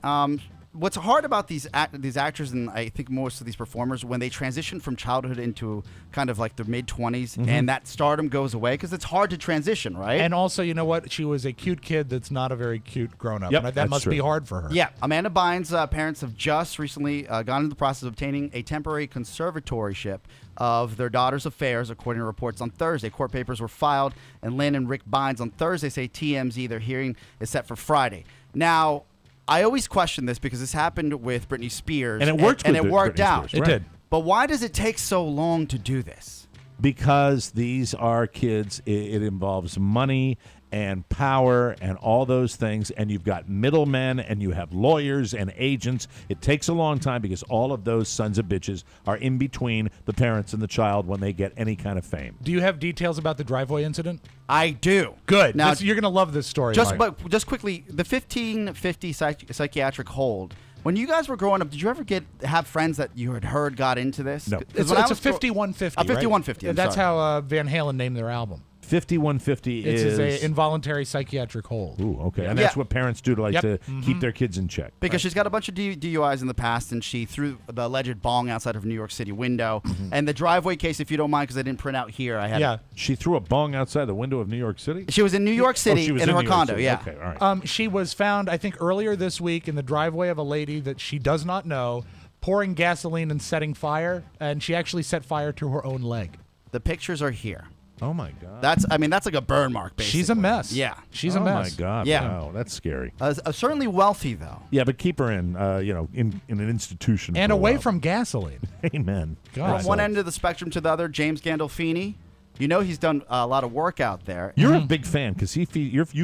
what's hard about these actors and I think most of these performers when they transition from childhood into kind of like their mid-20s and that stardom goes away because it's hard to transition, right? And also, you know what? She was a cute kid that's not a very cute grown-up. Yep, and that that's must be true. hard for her. Yeah, Amanda Bynes' parents have just recently gone into the process of obtaining a temporary conservatorship of their daughter's affairs, according to reports on Thursday. Court papers were filed, and Lynn and Rick Bynes on Thursday say TMZ, their hearing is set for Friday. Now, I always question this because this happened with Britney Spears. And it worked and with it worked Britney out. Spears, right. It did. But why does it take so long to do this? Because these are kids, it involves money and power and all those things, and you've got middlemen and you have lawyers and agents. It takes a long time because all of those sons of bitches are in between the parents and the child when they get any kind of fame. Do you have details about the driveway incident? I do. Good. Now, You're going to love this story. just Mike. just quickly, the 1550 psychiatric hold. When you guys were growing up, did you ever have friends that you had heard got into this? No. 'Cause It's when I a was 5150. A 5150, I'm That's sorry. how Van Halen named their album. 5150 It's is a involuntary psychiatric hold. Ooh, okay. And Yeah. that's what parents do to Yep. to keep their kids in check. Because she's got a bunch of DUIs in the past, and she threw the alleged bong outside of a New York City window. And the driveway case, if you don't mind, because I didn't print out here, I had. Yeah. She threw a bong outside the window of New York City? She was in New York City she was in her New York condo. City. Yeah. Okay, all right. She was found, I think, earlier this week in the driveway of a lady that she does not know, pouring gasoline and setting fire, and she actually set fire to her own leg. The pictures are here. Oh, my God. That's like a burn mark, basically. She's a mess. Yeah. She's a mess. Oh, my God. Yeah. Wow, that's scary. Certainly wealthy, though. Yeah, but keep her in an institution. And for a away while. from gasoline. Amen. God. From one end of the spectrum to the other, James Gandolfini. You know he's done a lot of work out there. You're a big fan because you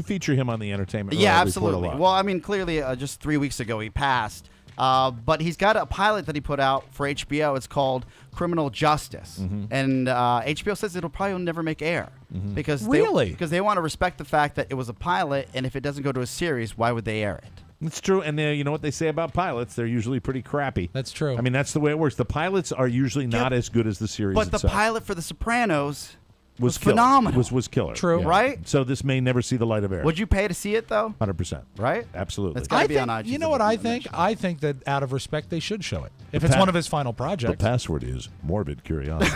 feature him on the Entertainment Yeah, Report absolutely. a lot. Well, I mean, clearly, just 3 weeks ago he passed. But he's got a pilot that he put out for HBO. It's called Criminal Justice. And HBO says it'll probably never make air. Because because they want to respect the fact that it was a pilot, and if it doesn't go to a series, why would they air it? It's true, and you know what they say about pilots? They're usually pretty crappy. That's true. I mean, that's the way it works. The pilots are usually not as good as the series But the itself. pilot for The Sopranos was killer. phenomenal. Was killer. True. Yeah. Right? So this may never see the light of air. Would you pay to see it, though? 100%. Right? Absolutely. It's got to be on iTunes. You know what I think? I think that out of respect, they should show it. If it's one of his final The projects. password is morbid curiosity.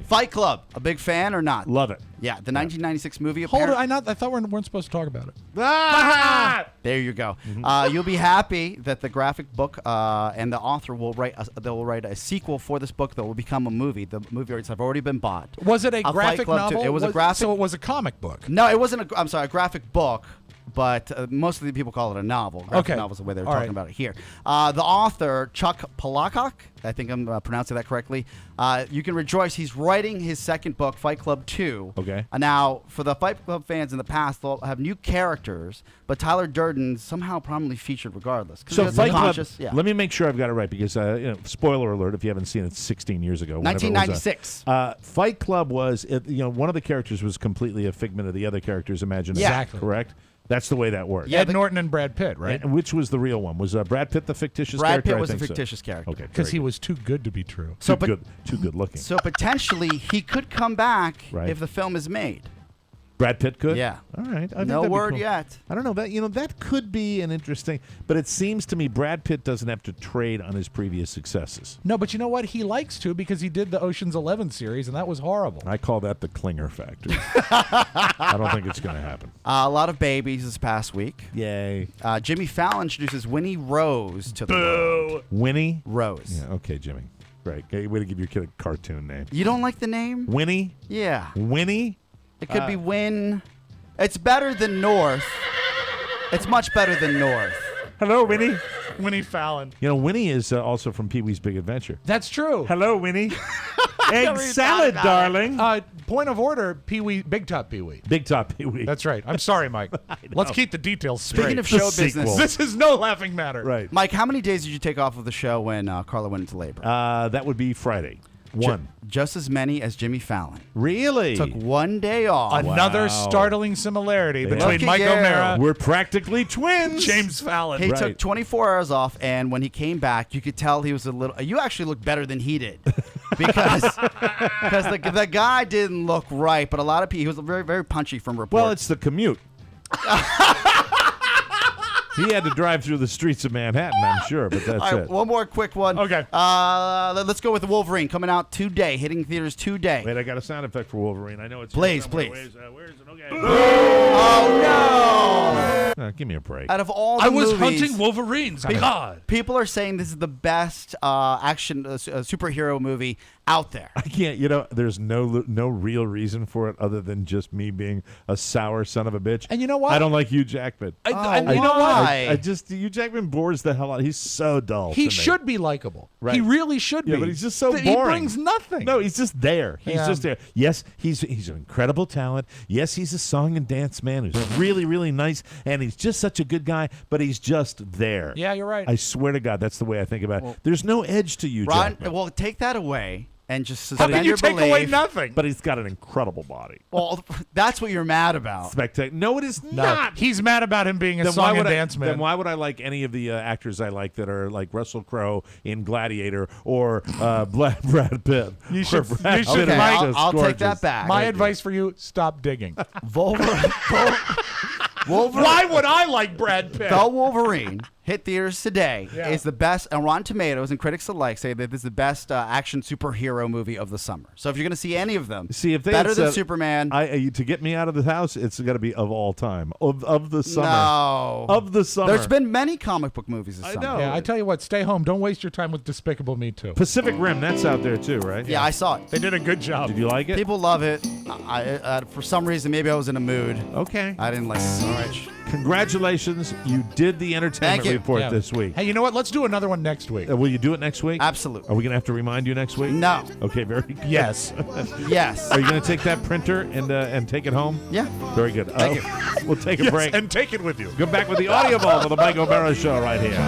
Fight Club. A big fan or not? Love it. Yeah, the 1996 movie. Hold it. I thought we weren't supposed to talk about it. There you go. You'll be happy that the graphic book and the author will write a sequel for this book that will become a movie. The movie rights have already been bought. Was it a Fight graphic Club novel? It was a graphic. So it was a comic book. No, it wasn't. I'm sorry, a graphic book. but most of the people call it a novel. Graphic novel is the way they're All talking right. about it here. The author, Chuck Palahniuk, I think I'm pronouncing that correctly. You can rejoice. He's writing his second book, Fight Club 2. Okay. Now, for the Fight Club fans in the past, they'll have new characters, but Tyler Durden's somehow prominently featured regardless. So It's Fight Club, conscious, yeah. let me make sure I've got it right because, spoiler alert if you haven't seen it, 16 years ago. whenever it was, 1996. Fight Club was, one of the characters was completely a figment of the other character's imagination. Yeah. Exactly. Correct? That's the way that works. Yeah, Ed Norton and Brad Pitt, right? And which was the real one? Was Brad Pitt the fictitious Brad character? Pitt I was a think so. fictitious character. Okay, Because very he good. was too good to be true. So, too good looking. So potentially he could come back Right. if the film is made. Brad Pitt could? Yeah. All right. I think No that'd be word cool. yet. I don't know. That could be an interesting, but it seems to me Brad Pitt doesn't have to trade on his previous successes. No, but you know what? He likes to because he did the Ocean's 11 series, and that was horrible. I call that the clinger factor. I don't think it's going to happen. A lot of babies this past week. Yay. Jimmy Fallon introduces Winnie Rose to the world. Winnie? Rose. Yeah, okay, Jimmy. Great. Okay, way to give your kid a cartoon name. You don't like the name? Winnie? Yeah. Winnie? It could be Win. It's better than North. It's much better than North. Hello, Winnie. Winnie Fallon. Winnie is also from Pee-wee's Big Adventure. That's true. Hello, Winnie. Egg salad, darling. Point of order, Pee-wee, Big Top Pee-wee. Big Top Pee-wee. That's right. I'm sorry, Mike. Let's keep the details straight. Speaking of The show sequel. business, This is no laughing matter. Right. Mike, how many days did you take off of the show when Carla went into labor? That would be Friday. One. Just as many as Jimmy Fallon. Really? Took 1 day off. Another Wow. startling similarity Yeah. between Look at Mike you. O'Mara, We're practically twins. James Fallon. He Right. took 24 hours off, and when he came back, you could tell he was a little. You actually looked better than he did, because the guy didn't look right. But a lot of people, he was very very punchy from reports. Well, it's the commute. He had to drive through the streets of Manhattan, I'm sure, but that's All right, it. one more quick one. Okay. Let's go with the Wolverine coming out today, hitting theaters today. Wait, I got a sound effect for Wolverine. I know it's Please, here somewhere. please. Where is it? Okay. Oh no! Give me a break. Out of all the I was movies, hunting Wolverines. God. people are saying this is the best action superhero movie out there. I can't. There's no real reason for it other than just me being a sour son of a bitch. And you know what? I don't like Hugh Jackman. And you know what? why? I just Hugh Jackman bores the hell out. He's so dull. He to me. should be likable. Right. He really should be. Yeah, but he's just so He boring. brings nothing. No, he's just there. He's Yeah. just there. Yes, he's an incredible talent. Yes, he's a song and dance man who's really, really nice, and he's just such a good guy, but he's just there. Yeah, you're right. I swear to God, that's the way I think about it. There's no edge to you, Ron, Jackman. well, take that away and just How suspend can you your take belief. away nothing? But he's got an incredible body. Well, that's what you're mad about. Spectacular. No, it is No, not. he's mad about him being a Then song and I, dance man. Then why would I like any of the actors I like that are like Russell Crowe in Gladiator or Brad Pitt? You should- Brad you should- Pitt is Okay, just I'll take gorgeous. that back. My advice for you: stop digging. Wolverine. Why would I like Brad Pitt? The Wolverine hit theaters today Yeah. is the best, and Rotten Tomatoes and critics alike say that this is the best action superhero movie of the summer. So if you're going to see any of them, See, if they better had than said- Superman. to get me out of the house, it's got to be of all time of the summer. No. Of the summer. There's been many comic book movies this I summer. know. Yeah, I tell you what, stay home. Don't waste your time with Despicable Me 2. Pacific Rim. That's out there too, right? Yeah, I saw it. They did a good job. Did you like it? People love it. For some reason, maybe I was in a mood. Okay. I didn't like it so much. Congratulations, you did the entertainment Thank you. report Yeah. this week. Hey, you know what? Let's do another one next week. Will you do it next week? Absolutely. Are we gonna have to remind you next week? No. Okay, very good. Yes. Yes. Are you gonna take that printer and take it home? Yeah. Very good. Thank you. We'll take a Yes, break. and take it with you. Come back with the audio ball for the Mike O'Mara Show right here.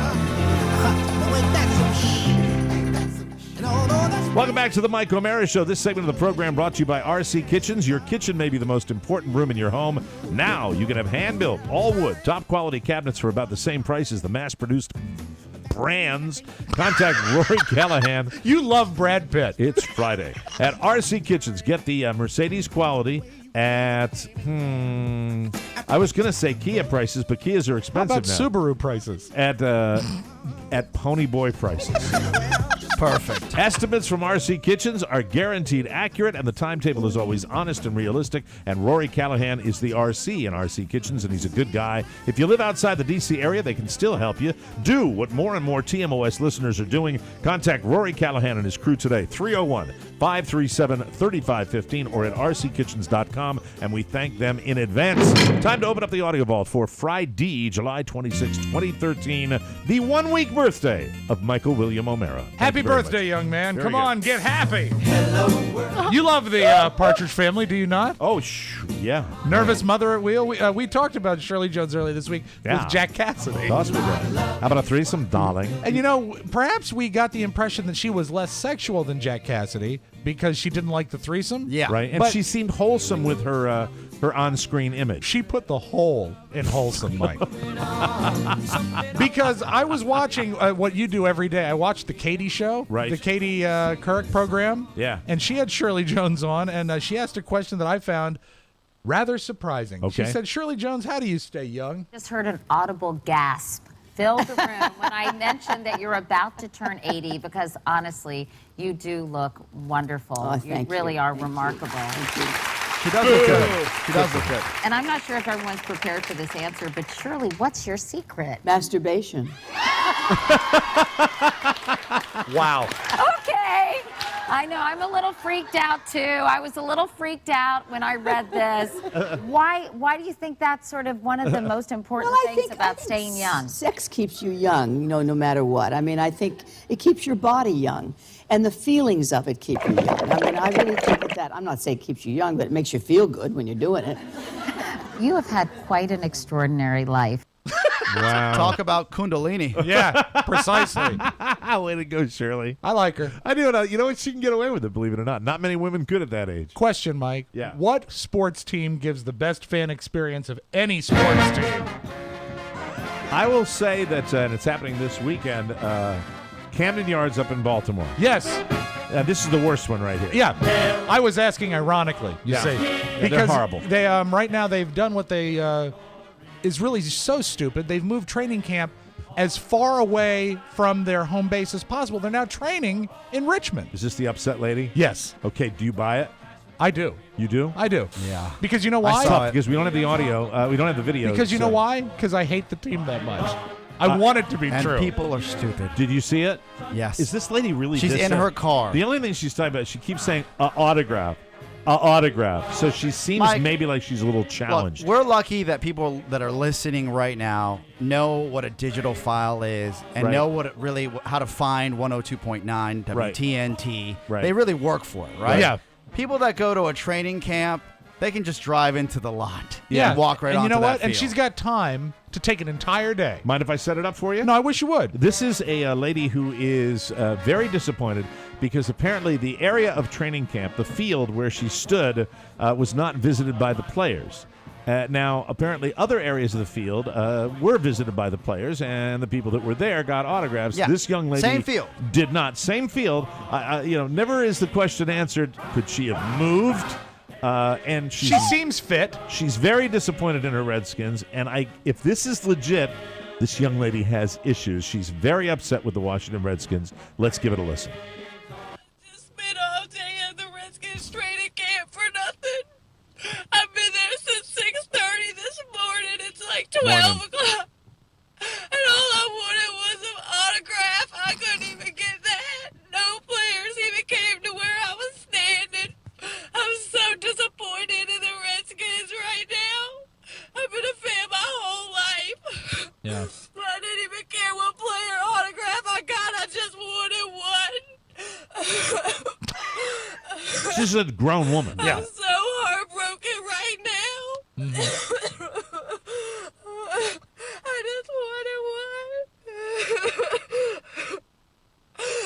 Welcome back to the Mike O'Mara Show. This segment of the program brought to you by RC Kitchens. Your kitchen may be the most important room in your home. Now you can have hand-built, all wood, top-quality cabinets for about the same price as the mass-produced brands. Contact Rory Callahan. You love Brad Pitt. It's Friday. At RC Kitchens, get the Mercedes quality at, I was going to say Kia prices, but Kias are How expensive about now. Subaru prices? At Pony Boy prices. Perfect. Estimates from RC Kitchens are guaranteed accurate, and the timetable is always honest and realistic. And Rory Callahan is the RC in RC Kitchens, and he's a good guy. If you live outside the D.C. area, they can still help you. Do what more and more TMOS listeners are doing. Contact Rory Callahan and his crew today, 301-537-3515 or at rckitchens.com, and we thank them in advance. Time to open up the audio vault for Friday, July 26, 2013, the 1-week birthday of Michael William O'Mara. Happy birthday, young man. Come on, get happy. Hello. You love the Partridge Family, do you not? Oh, yeah. Nervous Mother at Wheel. We talked about Shirley Jones earlier this week Yeah. with Jack Cassidy. How about a threesome, darling? And perhaps we got the impression that she was less sexual than Jack Cassidy because she didn't like the threesome. Yeah. Right, and But she seemed wholesome with her on-screen image. she put the whole in wholesome, Mike. Because I was watching what you do every day. I watched the Katie show, Right. the Katie Couric program. Yeah. And she had Shirley Jones on, and she asked a question that I found rather surprising. She Okay. said, Shirley Jones, how do you stay young? Just heard an audible gasp fill the room when I mentioned that you're about to turn 80, because honestly, you do look wonderful. You really are remarkable. She does look good. She does look good. And I'm not sure if everyone's prepared for this answer, but Shirley, what's your secret? Masturbation. Wow. Okay. I know, I'm a little freaked out too. I was a little freaked out when I read this. Why do you think that's sort of one of the most important things about staying young? Sex keeps you young, no matter what. I mean, I think it keeps your body young. And the feelings of it keep you young. I mean, I really think that I'm not saying it keeps you young, but it makes you feel good when you're doing it. You have had quite an extraordinary life. Wow. Talk about Kundalini. Yeah, precisely. Way to go, Shirley. I like her. I do know. You know what? She can get away with it, believe it or not. Not many women could at that age. Question, Mike. Yeah. What sports team gives the best fan experience of any sports team? I will say that, and it's happening this weekend, Camden Yards up in Baltimore. Yes. This is the worst one right here. Yeah. I was asking ironically, you Yeah. see. Yeah, Because they're horrible. They right now they've done what they is really so stupid. They've moved training camp as far away from their home base as possible. They're now training in Richmond. Is this the upset lady? Yes. Okay, do you buy it? I do. You do? I do. Yeah. Because you know why? I saw it. Because we don't have the audio. We don't have the video. Because you know so- why? Because I hate the team that much. I want it to be And true. people are stupid. Did you see it? Yes. Is this lady really She's in dissing? her car. The only thing she's talking about, she keeps saying autograph. Autograph. So she seems Mike, maybe like she's a little Look, challenged. we're lucky that people that are listening right now know what a digital file is and Right. know what it really how to find 102.9 WTNT. Right. They really work for it, right? Yeah. People that go to a training camp, they can just drive into the lot yeah. and walk right and you onto know that what? And field. she's got time to take an entire day. Mind if I set it up for you? No, I wish you would. This is a lady who is very disappointed because apparently the area of training camp, the field where she stood, was not visited by the players. Now, apparently other areas of the field were visited by the players, and the people that were there got autographs. Yeah. This young lady Same field. did not. Same field. Never is the question answered, could she have moved? And She seems fit. She's very disappointed in her Redskins, and if this is legit, this young lady has issues. She's very upset with the Washington Redskins. Let's give it a listen. Spent all day at the Redskins training camp for nothing. I've been there since 6:30 this morning. It's like 12 o'clock. And all I wanted was an autograph. I couldn't even get that. No players even came to where I was standing. I'm so disappointed in the Redskins right now. I've been a fan my whole life. Yeah. I didn't even care what player autograph I got. I just wanted one. She's a grown woman. I'm so heartbroken right now. I just wanted one.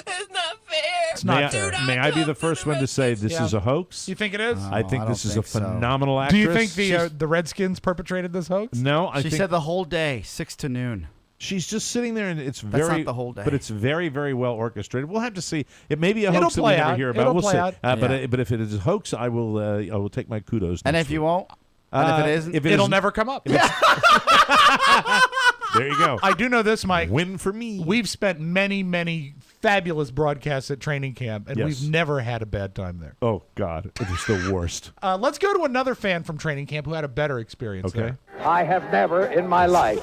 It's not fair. It's not fair. May I be the first one to say this is a hoax? You think it is? I think I this don't is a think so. phenomenal Do actress. you think the Redskins perpetrated this hoax? No, I She think said the whole day, 6 to noon. she's just sitting there, and it's That's very not the whole day. but it's very, very well orchestrated. We'll have to see. It may be a It'll hoax that we play never out. hear about. It'll We'll play see. out. But if it is a hoax, I will take my kudos. And next if you week. won't, and if it isn't, if it It'll is- never come up. There you go. I do know this, Mike. Win for me. We've spent many fabulous broadcasts at training camp, and Yes. we've never had a bad time there. Oh, God. It is the worst. Let's go to another fan from training camp who had a better experience there. I have never in my life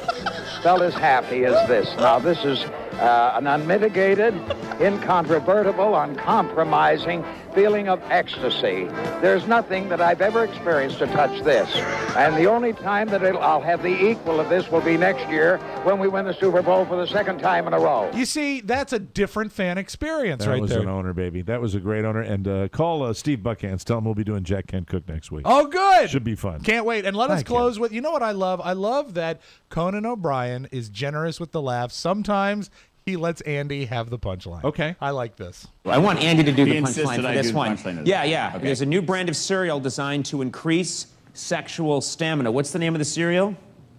felt as happy as this. Now, this is an unmitigated, incontrovertible, uncompromising feeling of ecstasy. There's nothing that I've ever experienced to touch this. And the only time that I'll have the equal of this will be next year when we win the Super Bowl for the second time in a row. You see, that's a different fan experience That right was there. an owner, baby. That was a great owner. And call Steve Buckhantz. Tell him we'll be doing Jack Kent Cook next week. Oh, good. Should be fun. Can't wait. And let us Thank close with, you know what I love? I love that Conan O'Brien is generous with the laughs. Sometimes he lets Andy have the punchline. Okay. I like this. I want Andy to do He the insisted punchline for I this do the one. punchline. Yeah. Okay. There's a new brand of cereal designed to increase sexual stamina. What's the name of the cereal?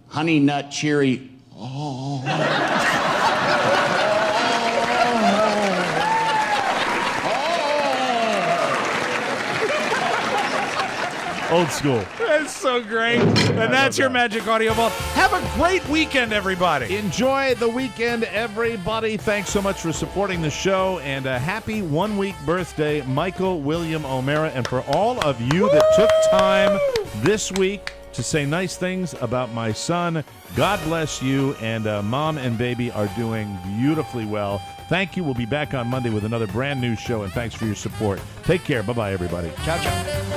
Honey Nut Cheery. Old school. That's so great. And that's your Magic Audio Vault. Have a great weekend, everybody. Enjoy the weekend, everybody. Thanks so much for supporting the show. And a happy 1-week birthday, Michael William O'Mara. And for all of you that took time this week to say nice things about my son, God bless you. And Mom and baby are doing beautifully well. Thank you. We'll be back on Monday with another brand new show. And thanks for your support. Take care. Bye-bye, everybody. Ciao, ciao.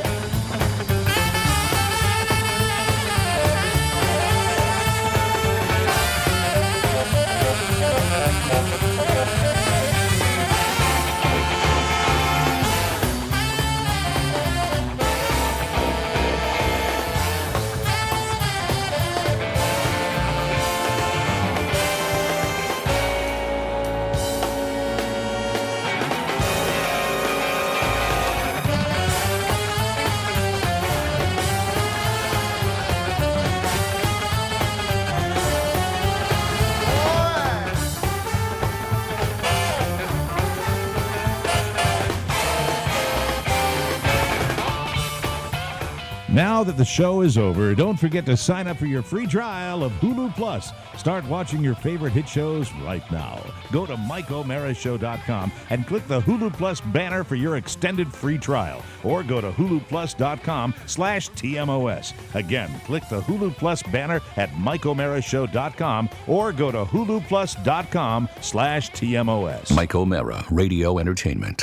Now that the show is over, don't forget to sign up for your free trial of Hulu Plus. Start watching your favorite hit shows right now. Go to MikeO'MaraShow.com and click the Hulu Plus banner for your extended free trial. Or go to HuluPlus.com/TMOS. Again, click the Hulu Plus banner at MikeO'MaraShow.com or go to HuluPlus.com/TMOS. Mike O'Mara, Radio Entertainment.